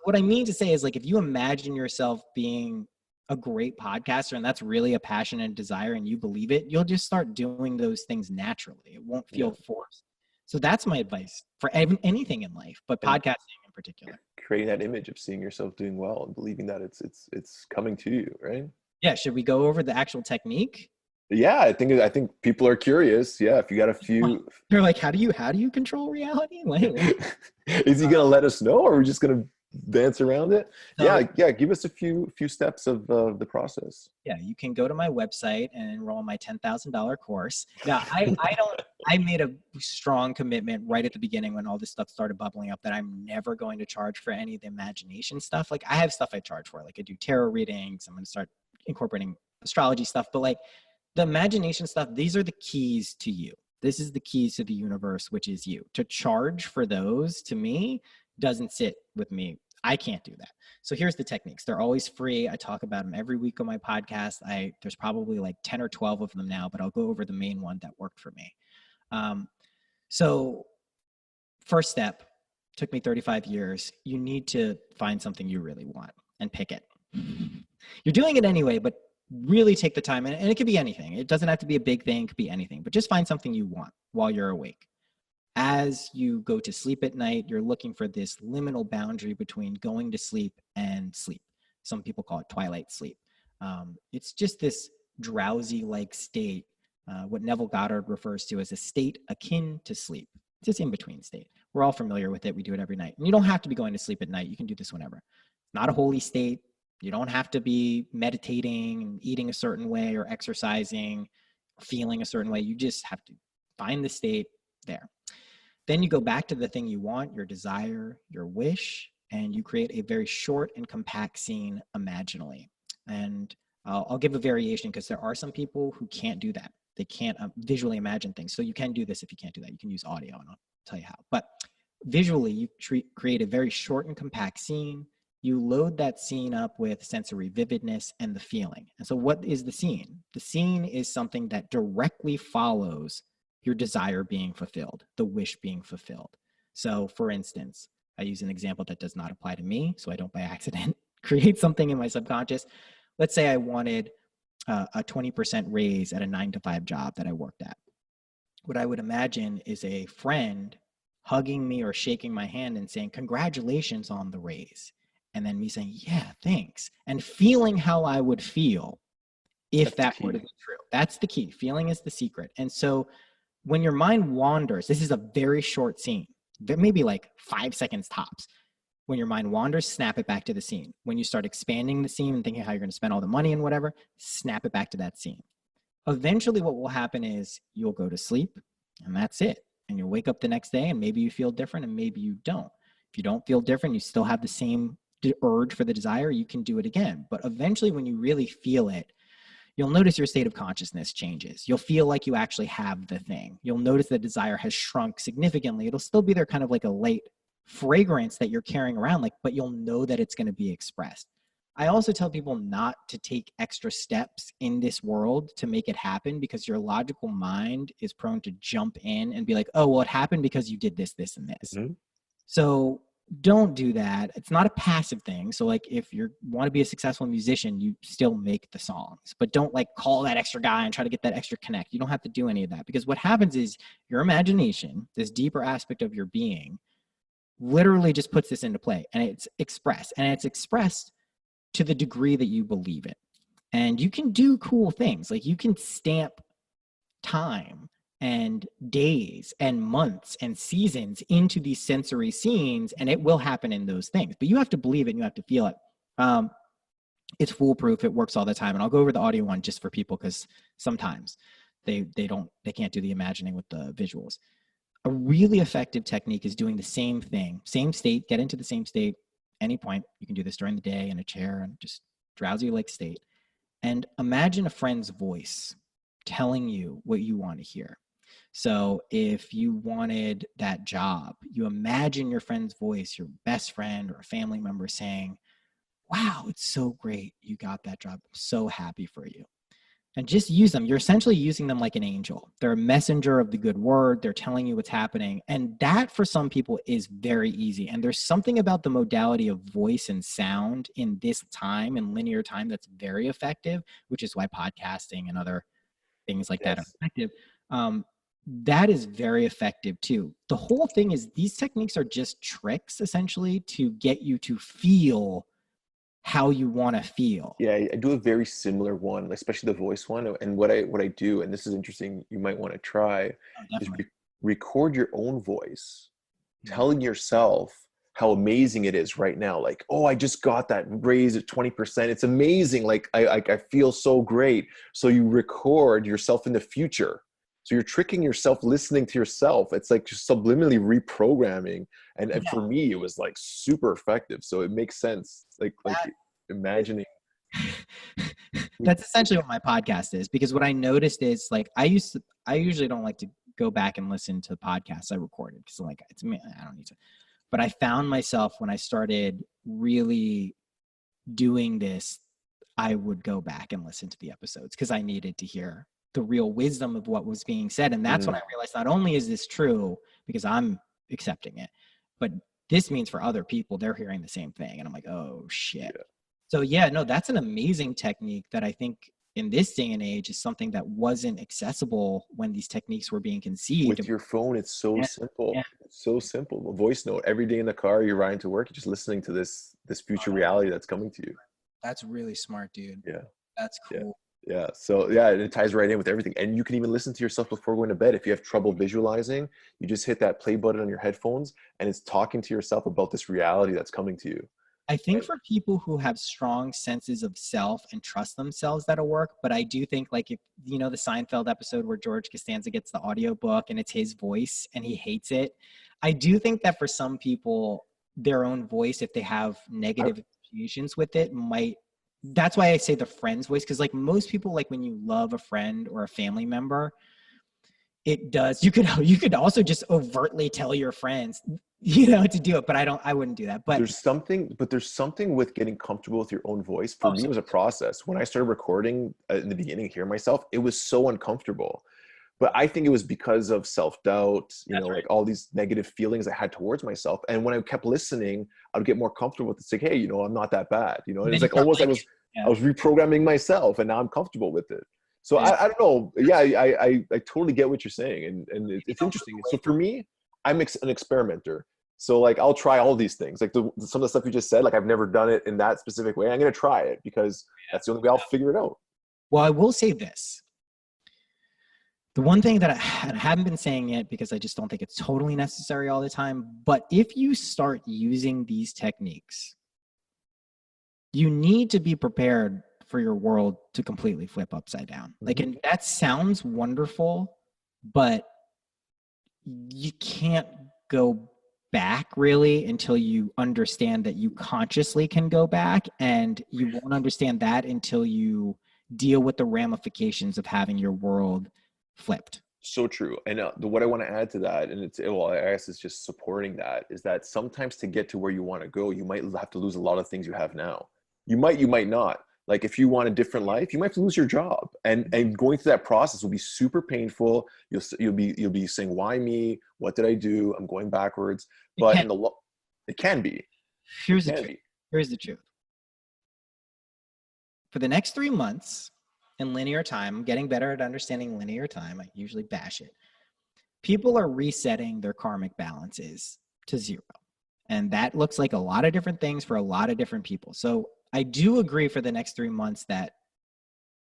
What I mean to say is like, if you imagine yourself being a great podcaster and that's really a passion and desire and you believe it, you'll just start doing those things naturally. It won't feel forced. So that's my advice for anything in life, but podcasting in particular. Creating that image of seeing yourself doing well and believing that it's coming to you, right? Yeah. Should we go over the actual technique? Yeah, I think people are curious. Yeah, if you got a few, they're like, how do you control reality? Is he gonna let us know, or are we just gonna dance around it? So, yeah. Give us a few steps of the process. Yeah, you can go to my website and enroll in my $10,000 course. Now, I made a strong commitment right at the beginning when all this stuff started bubbling up that I'm never going to charge for any of the imagination stuff. Like I have stuff I charge for, like I do tarot readings. I'm going to start incorporating astrology stuff, but like the imagination stuff, these are the keys to you. This is the keys to the universe, which is you. To charge for those, to me, doesn't sit with me. I can't do that. So here's the techniques. They're always free. I talk about them every week on my podcast. There's probably like 10 or 12 of them now, but I'll go over the main one that worked for me. So first step, took me 35 years. You need to find something you really want and pick it. You're doing it anyway, but really take the time. And it could be anything. It doesn't have to be a big thing. It could be anything, but just find something you want while you're awake. As you go to sleep at night, you're looking for this liminal boundary between going to sleep and sleep. Some people call it twilight sleep. It's just this drowsy-like state, what Neville Goddard refers to as a state akin to sleep. It's this in-between state. We're all familiar with it. We do it every night. And you don't have to be going to sleep at night. You can do this whenever. It's not a holy state. You don't have to be meditating and eating a certain way or exercising, or feeling a certain way. You just have to find the state there. Then you go back to the thing you want, your desire, your wish, and you create a very short and compact scene imaginally. And I'll give a variation because there are some people who can't do that. They can't visually imagine things. So you can do this if you can't do that. You can use audio and I'll tell you how. But visually, you create a very short and compact scene. You load that scene up with sensory vividness and the feeling. And so what is the scene? The scene is something that directly follows your desire being fulfilled, the wish being fulfilled. So for instance, I use an example that does not apply to me, so I don't by accident create something in my subconscious. Let's say I wanted a 20% raise at a 9 to 5 job that I worked at. What I would imagine is a friend hugging me or shaking my hand and saying, congratulations on the raise. And then me saying, yeah, thanks. And feeling how I would feel if that were to be true. That's the key. Feeling is the secret. And so when your mind wanders, this is a very short scene, maybe like 5 seconds tops. When your mind wanders, snap it back to the scene. When you start expanding the scene and thinking how you're going to spend all the money and whatever, snap it back to that scene. Eventually what will happen is you'll go to sleep and that's it. And you'll wake up the next day and maybe you feel different and maybe you don't. If you don't feel different, you still have the same urge for the desire, you can do it again. But eventually when you really feel it, you'll notice your state of consciousness changes. You'll feel like you actually have the thing. You'll notice the desire has shrunk significantly. It'll still be there kind of like a light fragrance that you're carrying around, like, but you'll know that it's going to be expressed. I also tell people not to take extra steps in this world to make it happen because your logical mind is prone to jump in and be like, oh, well, it happened because you did this, this, and this. Mm-hmm. So don't do that. It's not a passive thing. So like if you want to be a successful musician, you still make the songs, but don't like call that extra guy and try to get that extra connect. You don't have to do any of that because what happens is your imagination, this deeper aspect of your being, literally just puts this into play and it's expressed to the degree that you believe it. And you can do cool things. Like you can stamp time and days and months and seasons into these sensory scenes, and it will happen in those things. But you have to believe it and you have to feel it. It's foolproof. It works all the time. And I'll go over the audio one just for people because sometimes they can't do the imagining with the visuals. A really effective technique is doing the same thing, same state, get into the same state, any point. You can do this during the day in a chair and just drowsy-like state. And imagine a friend's voice telling you what you want to hear. So if you wanted that job, you imagine your friend's voice, your best friend or a family member saying, wow, it's so great you got that job. I'm so happy for you. And just use them. You're essentially using them like an angel. They're a messenger of the good word. They're telling you what's happening. And that for some people is very easy. And there's something about the modality of voice and sound in this time and linear time that's very effective, which is why podcasting and other things like that are effective. That is very effective too. The whole thing is these techniques are just tricks essentially to get you to feel how you want to feel. Yeah, I do a very similar one, especially the voice one. And what I do, and this is interesting, you might want to try, is record your own voice, telling yourself how amazing it is right now. Like, oh, I just got that raise at 20%. It's amazing. Like, I feel so great. So you record yourself in the future. So you're tricking yourself, listening to yourself. It's like just subliminally reprogramming. And for me, it was like super effective. So it makes sense. Like imagining. That's essentially what my podcast is, because what I noticed is like, I usually don't like to go back and listen to podcasts I recorded because like, it's me, I don't need to, but I found myself when I started really doing this, I would go back and listen to the episodes because I needed to hear the real wisdom of what was being said. And that's when I realized not only is this true because I'm accepting it, but this means for other people, they're hearing the same thing. And I'm like, oh shit. Yeah. So yeah, no, that's an amazing technique that I think in this day and age is something that wasn't accessible when these techniques were being conceived. With your phone, it's so simple. Yeah. It's so simple. A voice note every day in the car, you're riding to work, you're just listening to this future reality that's coming to you. That's really smart, dude. Yeah. That's cool. Yeah. Yeah. So yeah, it ties right in with everything. And you can even listen to yourself before going to bed. If you have trouble visualizing, you just hit that play button on your headphones and it's talking to yourself about this reality that's coming to you. I think for people who have strong senses of self and trust themselves, that'll work. But I do think like if, you know, the Seinfeld episode where George Costanza gets the audiobook and it's his voice and he hates it. I do think that for some people, their own voice, if they have negative associations with it, that's why I say the friend's voice. Cause like most people, like when you love a friend or a family member, it does. You could also just overtly tell your friends, you know, to do it, but I wouldn't do that. But there's something with getting comfortable with your own voice. For me, it was a process. When I started recording in the beginning, hearing myself, it was so uncomfortable. But I think it was because of self-doubt, That's right. like all these negative feelings I had towards myself. And when I kept listening, I would get more comfortable with it. It's like, hey, I'm not that bad. And And then it's you like start almost liking. I Yeah. was reprogramming myself, and now I'm comfortable with it. So Yeah. I don't know. Yeah, I totally get what you're saying, and You it's don't move interesting. away So from for me, I'm an experimenter. So like I'll try all these things. Like some of the stuff you just said, like I've never done it in that specific way. I'm gonna try it because it. that's the only way I'll figure it out. Well, I will say this. The one thing that I haven't been saying it because I just don't think it's totally necessary all the time, but if you start using these techniques, you need to be prepared for your world to completely flip upside down. Like, Mm-hmm. and that sounds wonderful, but you can't go back really until you understand that you consciously can go back, and you won't understand that until you deal with the ramifications of having your world flipped. So true. And what I want to add to that, and well, I guess it's just supporting that, is that sometimes to get to where you want to go, you might have to lose a lot of things you have now. You might not. Like if you want a different life, you might have to lose your job, and going through that process will be super painful. You'll be saying, "Why me? What did I do? I'm going backwards." It But can. in it can be. It Here's the can truth. be. Here's the truth. For the next 3 months in linear time, I'm getting better at understanding linear time. I usually bash it. People are resetting their karmic balances to zero. And that looks like a lot of different things for a lot of different people. So I do agree for the next 3 months that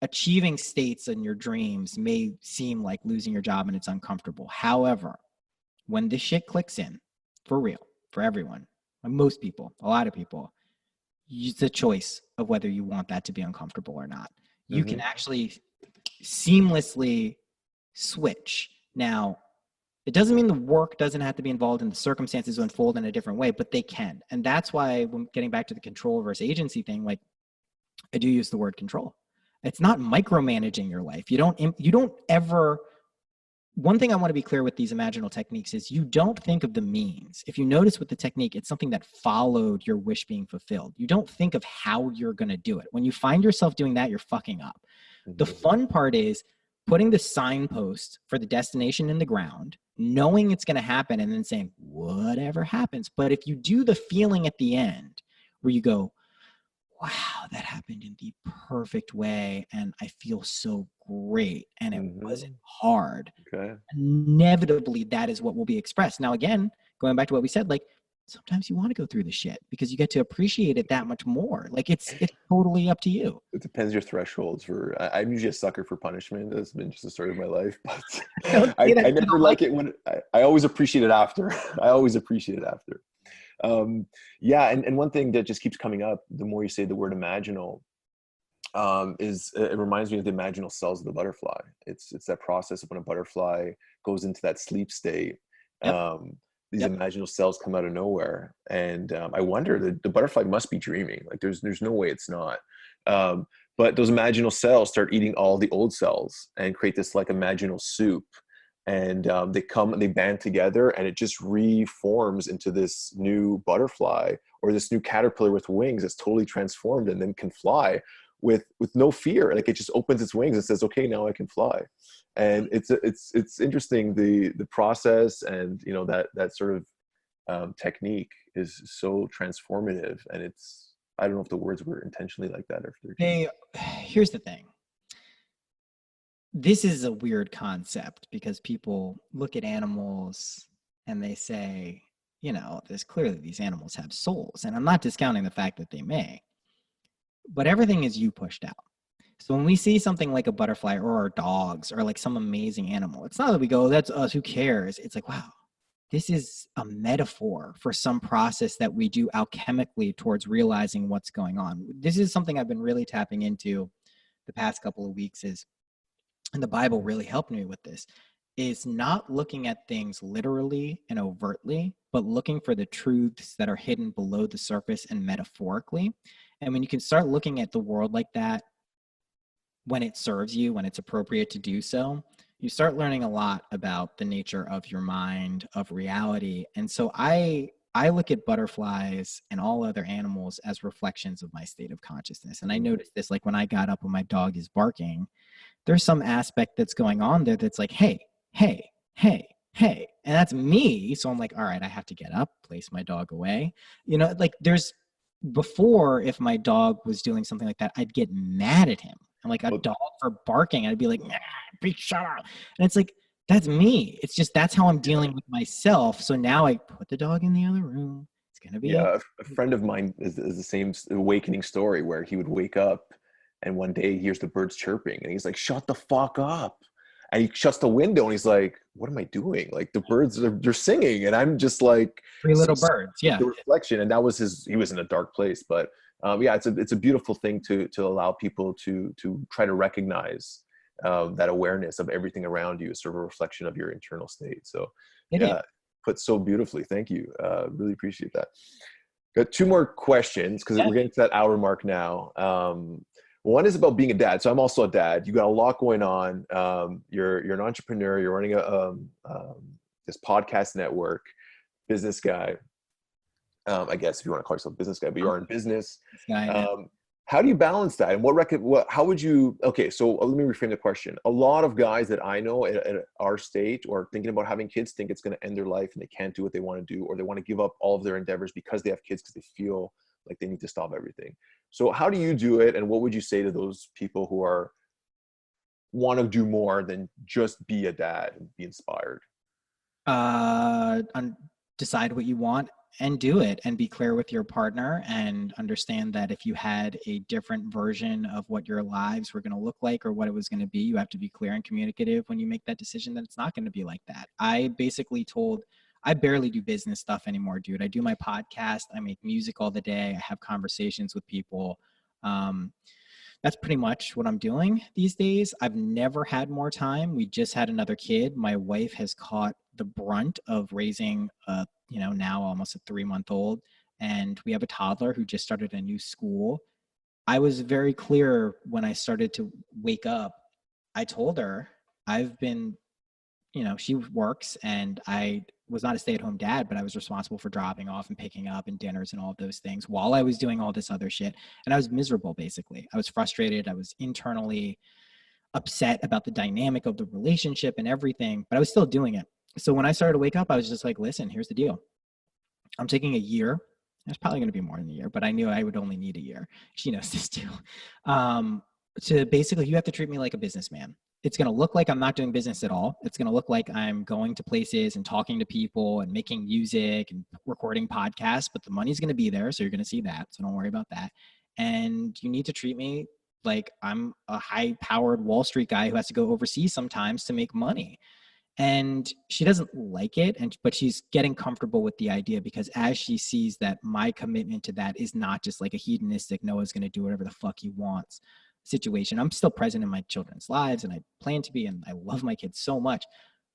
achieving states in your dreams may seem like losing your job and it's uncomfortable. However, when this shit clicks in, for real, for everyone, most people, a lot of people, it's a choice of whether you want that to be uncomfortable or not. You can Hmm. actually seamlessly switch. Now, it doesn't mean the work doesn't have to be involved in the circumstances to unfold in a different way, but they can. And that's why when getting back to the control versus agency thing, like I do use the word control. It's not micromanaging your life. You don't ever. One thing I want to be clear with these imaginal techniques is you don't think of the means. If you notice with the technique, it's something that followed your wish being fulfilled. You don't think of how you're going to do it. When you find yourself doing that, you're fucking up. The Hmm. fun part is putting the signpost for the destination in the ground, knowing it's going to happen, and then saying, whatever happens. But if you do the feeling at the end where you go, wow, that happened in the perfect way, and I feel so great, and it wasn't Hmm. hard, Okay. inevitably that is what will be expressed. Now, again, going back to what we said, like sometimes you want to go through the shit because you get to appreciate it that much more. Like it's totally up to you. It depends your thresholds for. I'm usually a sucker for punishment. That's been just the story of my life. But Don't say that I you never don't like like it when I always appreciate it after. I always appreciate it after. Um, yeah, and one thing that just keeps coming up the more you say the word imaginal, is it reminds me of the imaginal cells of the butterfly. It's that process of when a butterfly goes into that sleep state. Yep. Um, these Yep. imaginal cells come out of nowhere, and I wonder the butterfly must be dreaming. Like there's no way it's not. Um, but those imaginal cells start eating all the old cells and create this like imaginal soup, and they come and they band together, and it just reforms into this new butterfly or this new caterpillar with wings that's totally transformed and then can fly with no fear. Like it just opens its wings and says, okay, now I can fly. And it's interesting, the process, and that sort of technique is so transformative. And it's, I don't know if the words were intentionally like that or if they're just. Here's the thing. This is a weird concept because people look at animals and they say, there's clearly these animals have souls. And I'm not discounting the fact that they may, but everything is you pushed out. So when we see something like a butterfly or our dogs or like some amazing animal, it's not that we go, that's us, who cares? It's like, wow, this is a metaphor for some process that we do alchemically towards realizing what's going on. This is something I've been really tapping into the past couple of weeks is, and the Bible really helped me with this, is not looking at things literally and overtly, but looking for the truths that are hidden below the surface and metaphorically. And when you can start looking at the world like that, when it serves you, when it's appropriate to do so, you start learning a lot about the nature of your mind, of reality. And so I look at butterflies and all other animals as reflections of my state of consciousness. And I noticed this, like when I got up when my dog is barking, there's some aspect that's going on there that's like, hey, hey, hey, hey. And that's me. So I'm like, all right, I have to get up, place my dog away. Like there's before, if my dog was doing something like that, I'd get mad at him. And like a Well, dog for barking, I'd be like, nah, be shut up. And it's like, that's me. It's just that's how I'm yeah. dealing with myself. So now I put the dog in the other room. It's gonna be okay. Yeah, a friend of mine is the same awakening story where he would wake up and one day he hears the birds chirping and he's like, "Shut the fuck up!" And he shuts the window and he's like, "What am I doing? Like the birds are they're singing and I'm just like Three so little birds. with Yeah. the reflection." And that was his. He was in a dark place, but yeah, it's a beautiful thing to allow people to try to recognize that awareness of everything around you is sort of a reflection of your internal state. So It is. yeah, put so beautifully. Thank you. Really appreciate that. Got two more questions because Yeah. we're getting to that hour mark now. One is about being a dad. So I'm also a dad. You got a lot going on. You're an entrepreneur. You're running this podcast network, business guy. I guess if you want to call yourself a business guy, but you are in business. This guy now. How do you balance that? And how would you, okay, so let me reframe the question. A lot of guys that I know at our stage or thinking about having kids think it's going to end their life and they can't do what they want to do, or they want to give up all of their endeavors because they have kids because they feel like they need to stop everything. So how do you do it? And what would you say to those people who want to do more than just be a dad and be inspired? uh Decide what you want and do it, and be clear with your partner, and understand that if you had a different version of what your lives were going to look like or what it was going to be, you have to be clear and communicative when you make that decision that it's not going to be like that. I barely do business stuff anymore, dude. I do my podcast, I make music all the day, I have conversations with people. um, that's pretty much what I'm doing these days. I've never had more time. We just had another kid. My wife has caught the brunt of raising now almost a 3-month old. And we have a toddler who just started a new school. I was very clear when I started to wake up. I told her I've been, she works, and I was not a stay-at-home dad, but I was responsible for dropping off and picking up and dinners and all of those things while I was doing all this other shit. And I was miserable, basically. I was frustrated. I was internally upset about the dynamic of the relationship and everything, but I was still doing it. So when I started to wake up, I was just like, listen, here's the deal. I'm taking a year. It's probably going to be more than a year, but I knew I would only need a year. She knows this too. To basically, you have to treat me like a businessman. It's going to look like I'm not doing business at all. It's going to look like I'm going to places and talking to people and making music and recording podcasts, but the money's going to be there. So you're going to see that. So don't worry about that. And you need to treat me like I'm a high powered Wall Street guy who has to go overseas sometimes to make money. And she doesn't like it, but she's getting comfortable with the idea, because as she sees that my commitment to that is not just like a hedonistic Noah's going to do whatever the fuck he wants situation. I'm still present in my children's lives, and I plan to be, and I love my kids so much.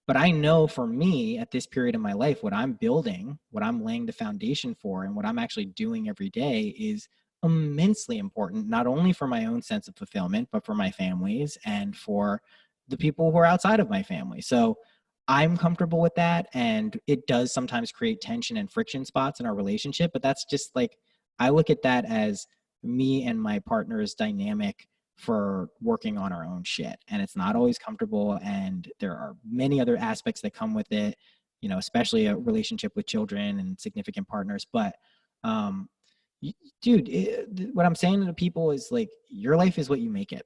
But I know for me at this period in my life, what I'm building, what I'm laying the foundation for, and what I'm actually doing every day is immensely important, not only for my own sense of fulfillment, but for my family's and for the people who are outside of my family. So I'm comfortable with that. And it does sometimes create tension and friction spots in our relationship, but that's just like, I look at that as me and my partner's dynamic for working on our own shit. And it's not always comfortable. And there are many other aspects that come with it, especially a relationship with children and significant partners. But, um, dude, what I'm saying to people is like, your life is what you make it.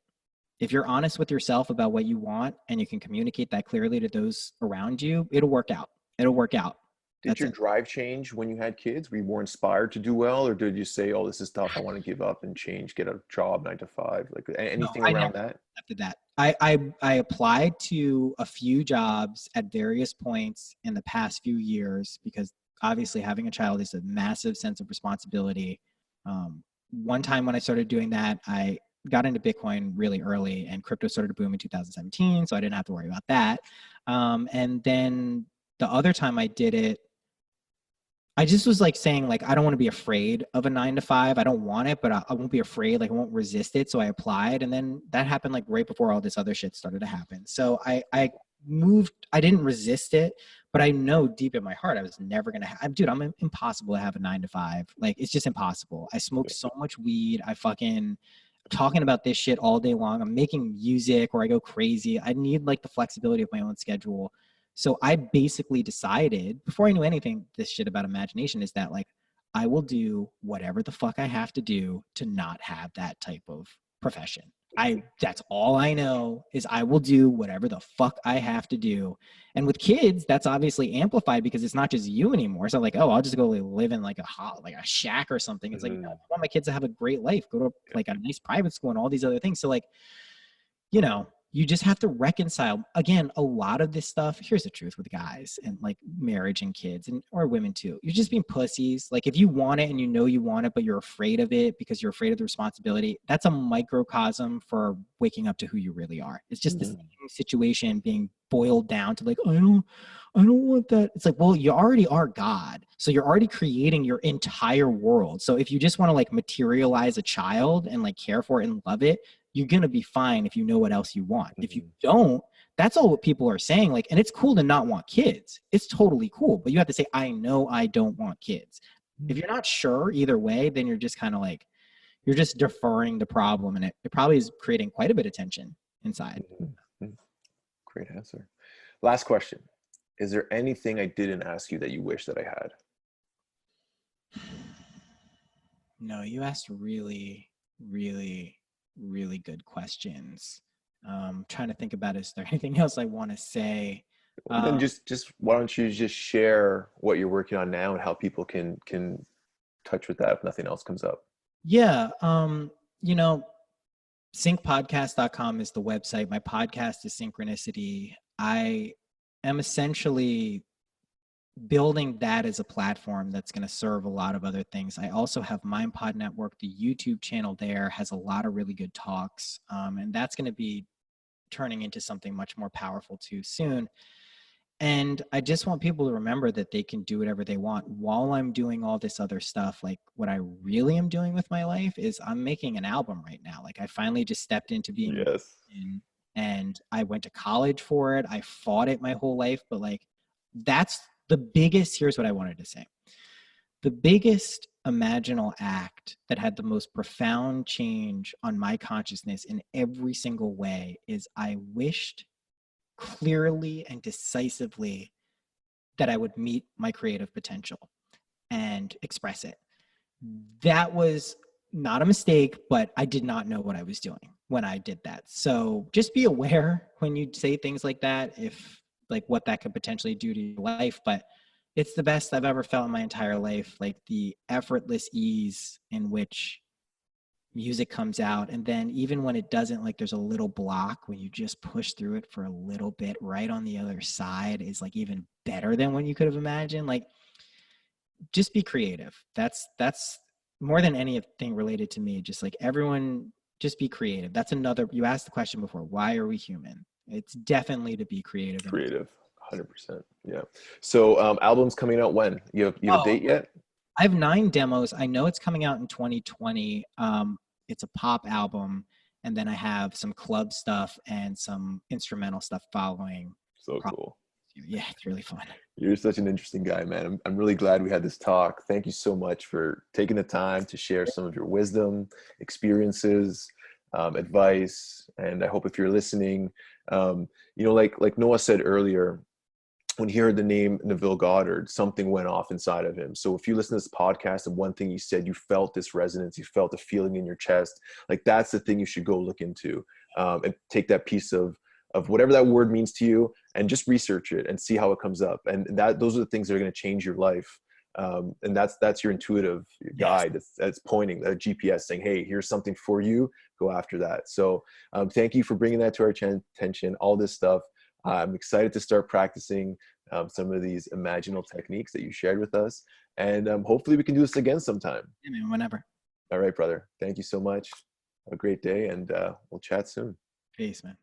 If you're honest with yourself about what you want and you can communicate that clearly to those around you, it'll work out. It'll work out. Did That's your it. drive change when you had kids? Were you more inspired to do well, or did you say, "Oh, this is tough. I want to give up and change, get a job 9 to 5"? Like No, anything I never around that? accepted that. I applied to a few jobs at various points in the past few years, because obviously having a child is a massive sense of responsibility. One time when I started doing that, I got into Bitcoin really early, and crypto started to boom in 2017, so I didn't have to worry about that. And then the other time I did it, I just was like saying, like, I don't want to be afraid of a 9 to 5. I don't want it, but I won't be afraid. Like, I won't resist it. So I applied. And then that happened like right before all this other shit started to happen. So I moved, I didn't resist it, but I know deep in my heart, I was never going to have, dude, I'm impossible to have a 9 to 5. Like, it's just impossible. I smoke so much weed. talking about this shit all day long. I'm making music or I go crazy. I need like the flexibility of my own schedule. So I basically decided before I knew anything, this shit about imagination is that like I will do whatever the fuck I have to do to not have that type of profession. That's all I know is I will do whatever the fuck I have to do. And with kids, that's obviously amplified because it's not just you anymore. It's not like, oh, I'll just go live in like a shack or something. It's like, no, I want my kids to have a great life, go to like a nice private school and all these other things. So like, you know, you just have to reconcile again a lot of this stuff. Here's the truth with guys and like marriage and kids and or women too. You're just being pussies. Like if you want it and you know you want it, but you're afraid of it because you're afraid of the responsibility, that's a microcosm for waking up to who you really are. It's just the same situation being boiled down to like, I don't want that. It's like, well, you already are God. So you're already creating your entire world. So if you just want to like materialize a child and like care for it and love it, you're going to be fine if you know what else you want. If you don't, that's all what people are saying. Like, and it's cool to not want kids. It's totally cool. But you have to say, I know I don't want kids. If you're not sure either way, then you're just kind of like, you're just deferring the problem. And it probably is creating quite a bit of tension inside. Great answer. Last question. Is there anything I didn't ask you that you wish that I had? No, you asked really, really, really good questions. Trying to think about, is there anything else I want to say? Then just why don't you just share what you're working on now and how people can touch with that if nothing else comes up? Yeah. You know, syncpodcast.com is the website. My podcast is Synchronicity. I am essentially building that as a platform that's going to serve a lot of other things. I also have MindPod Network. The YouTube channel there has a lot of really good talks, and that's going to be turning into something much more powerful too soon. And I just want people to remember that they can do whatever they want while I'm doing all this other stuff. Like what I really am doing with my life is I'm making an album right now. Like I finally just stepped into being a musician, and I went to college for it. I fought it my whole life, but like that's the biggest, here's what I wanted to say. The biggest imaginal act that had the most profound change on my consciousness in every single way is I wished clearly and decisively that I would meet my creative potential and express it. That was not a mistake, but I did not know what I was doing when I did that. So just be aware when you say things like that, if like what that could potentially do to your life. But it's the best I've ever felt in my entire life. Like the effortless ease in which music comes out, and then even when it doesn't, like there's a little block when you just push through it for a little bit, right on the other side is like even better than what you could have imagined. Like just be creative. That's more than anything related to me. Just like everyone, just be creative. That's another, you asked the question before, why are we human? It's definitely to be creative. 100%. Yeah. So albums coming out when? You have a date yet? I have 9 demos. I know it's coming out in 2020. It's a pop album, and then I have some club stuff and some instrumental stuff following. So cool. Yeah, it's really fun. You're such an interesting guy, man. I'm really glad we had this talk. Thank you so much for taking the time to share some of your wisdom, experiences, advice. And I hope if you're listening, like Noah said earlier, when he heard the name Neville Goddard, something went off inside of him. So if you listen to this podcast and one thing you said, you felt this resonance, you felt a feeling in your chest, like that's the thing you should go look into, and take that piece of whatever that word means to you and just research it and see how it comes up. And those are the things that are going to change your life. And that's your intuitive guide that's pointing, that GPS saying, hey, here's something for you, go after that. So thank you for bringing that to our attention, all this stuff. I'm excited to start practicing some of these imaginal techniques that you shared with us. And hopefully we can do this again sometime. Yeah, man, whenever. All right, brother. Thank you so much. Have a great day, and we'll chat soon. Peace, man.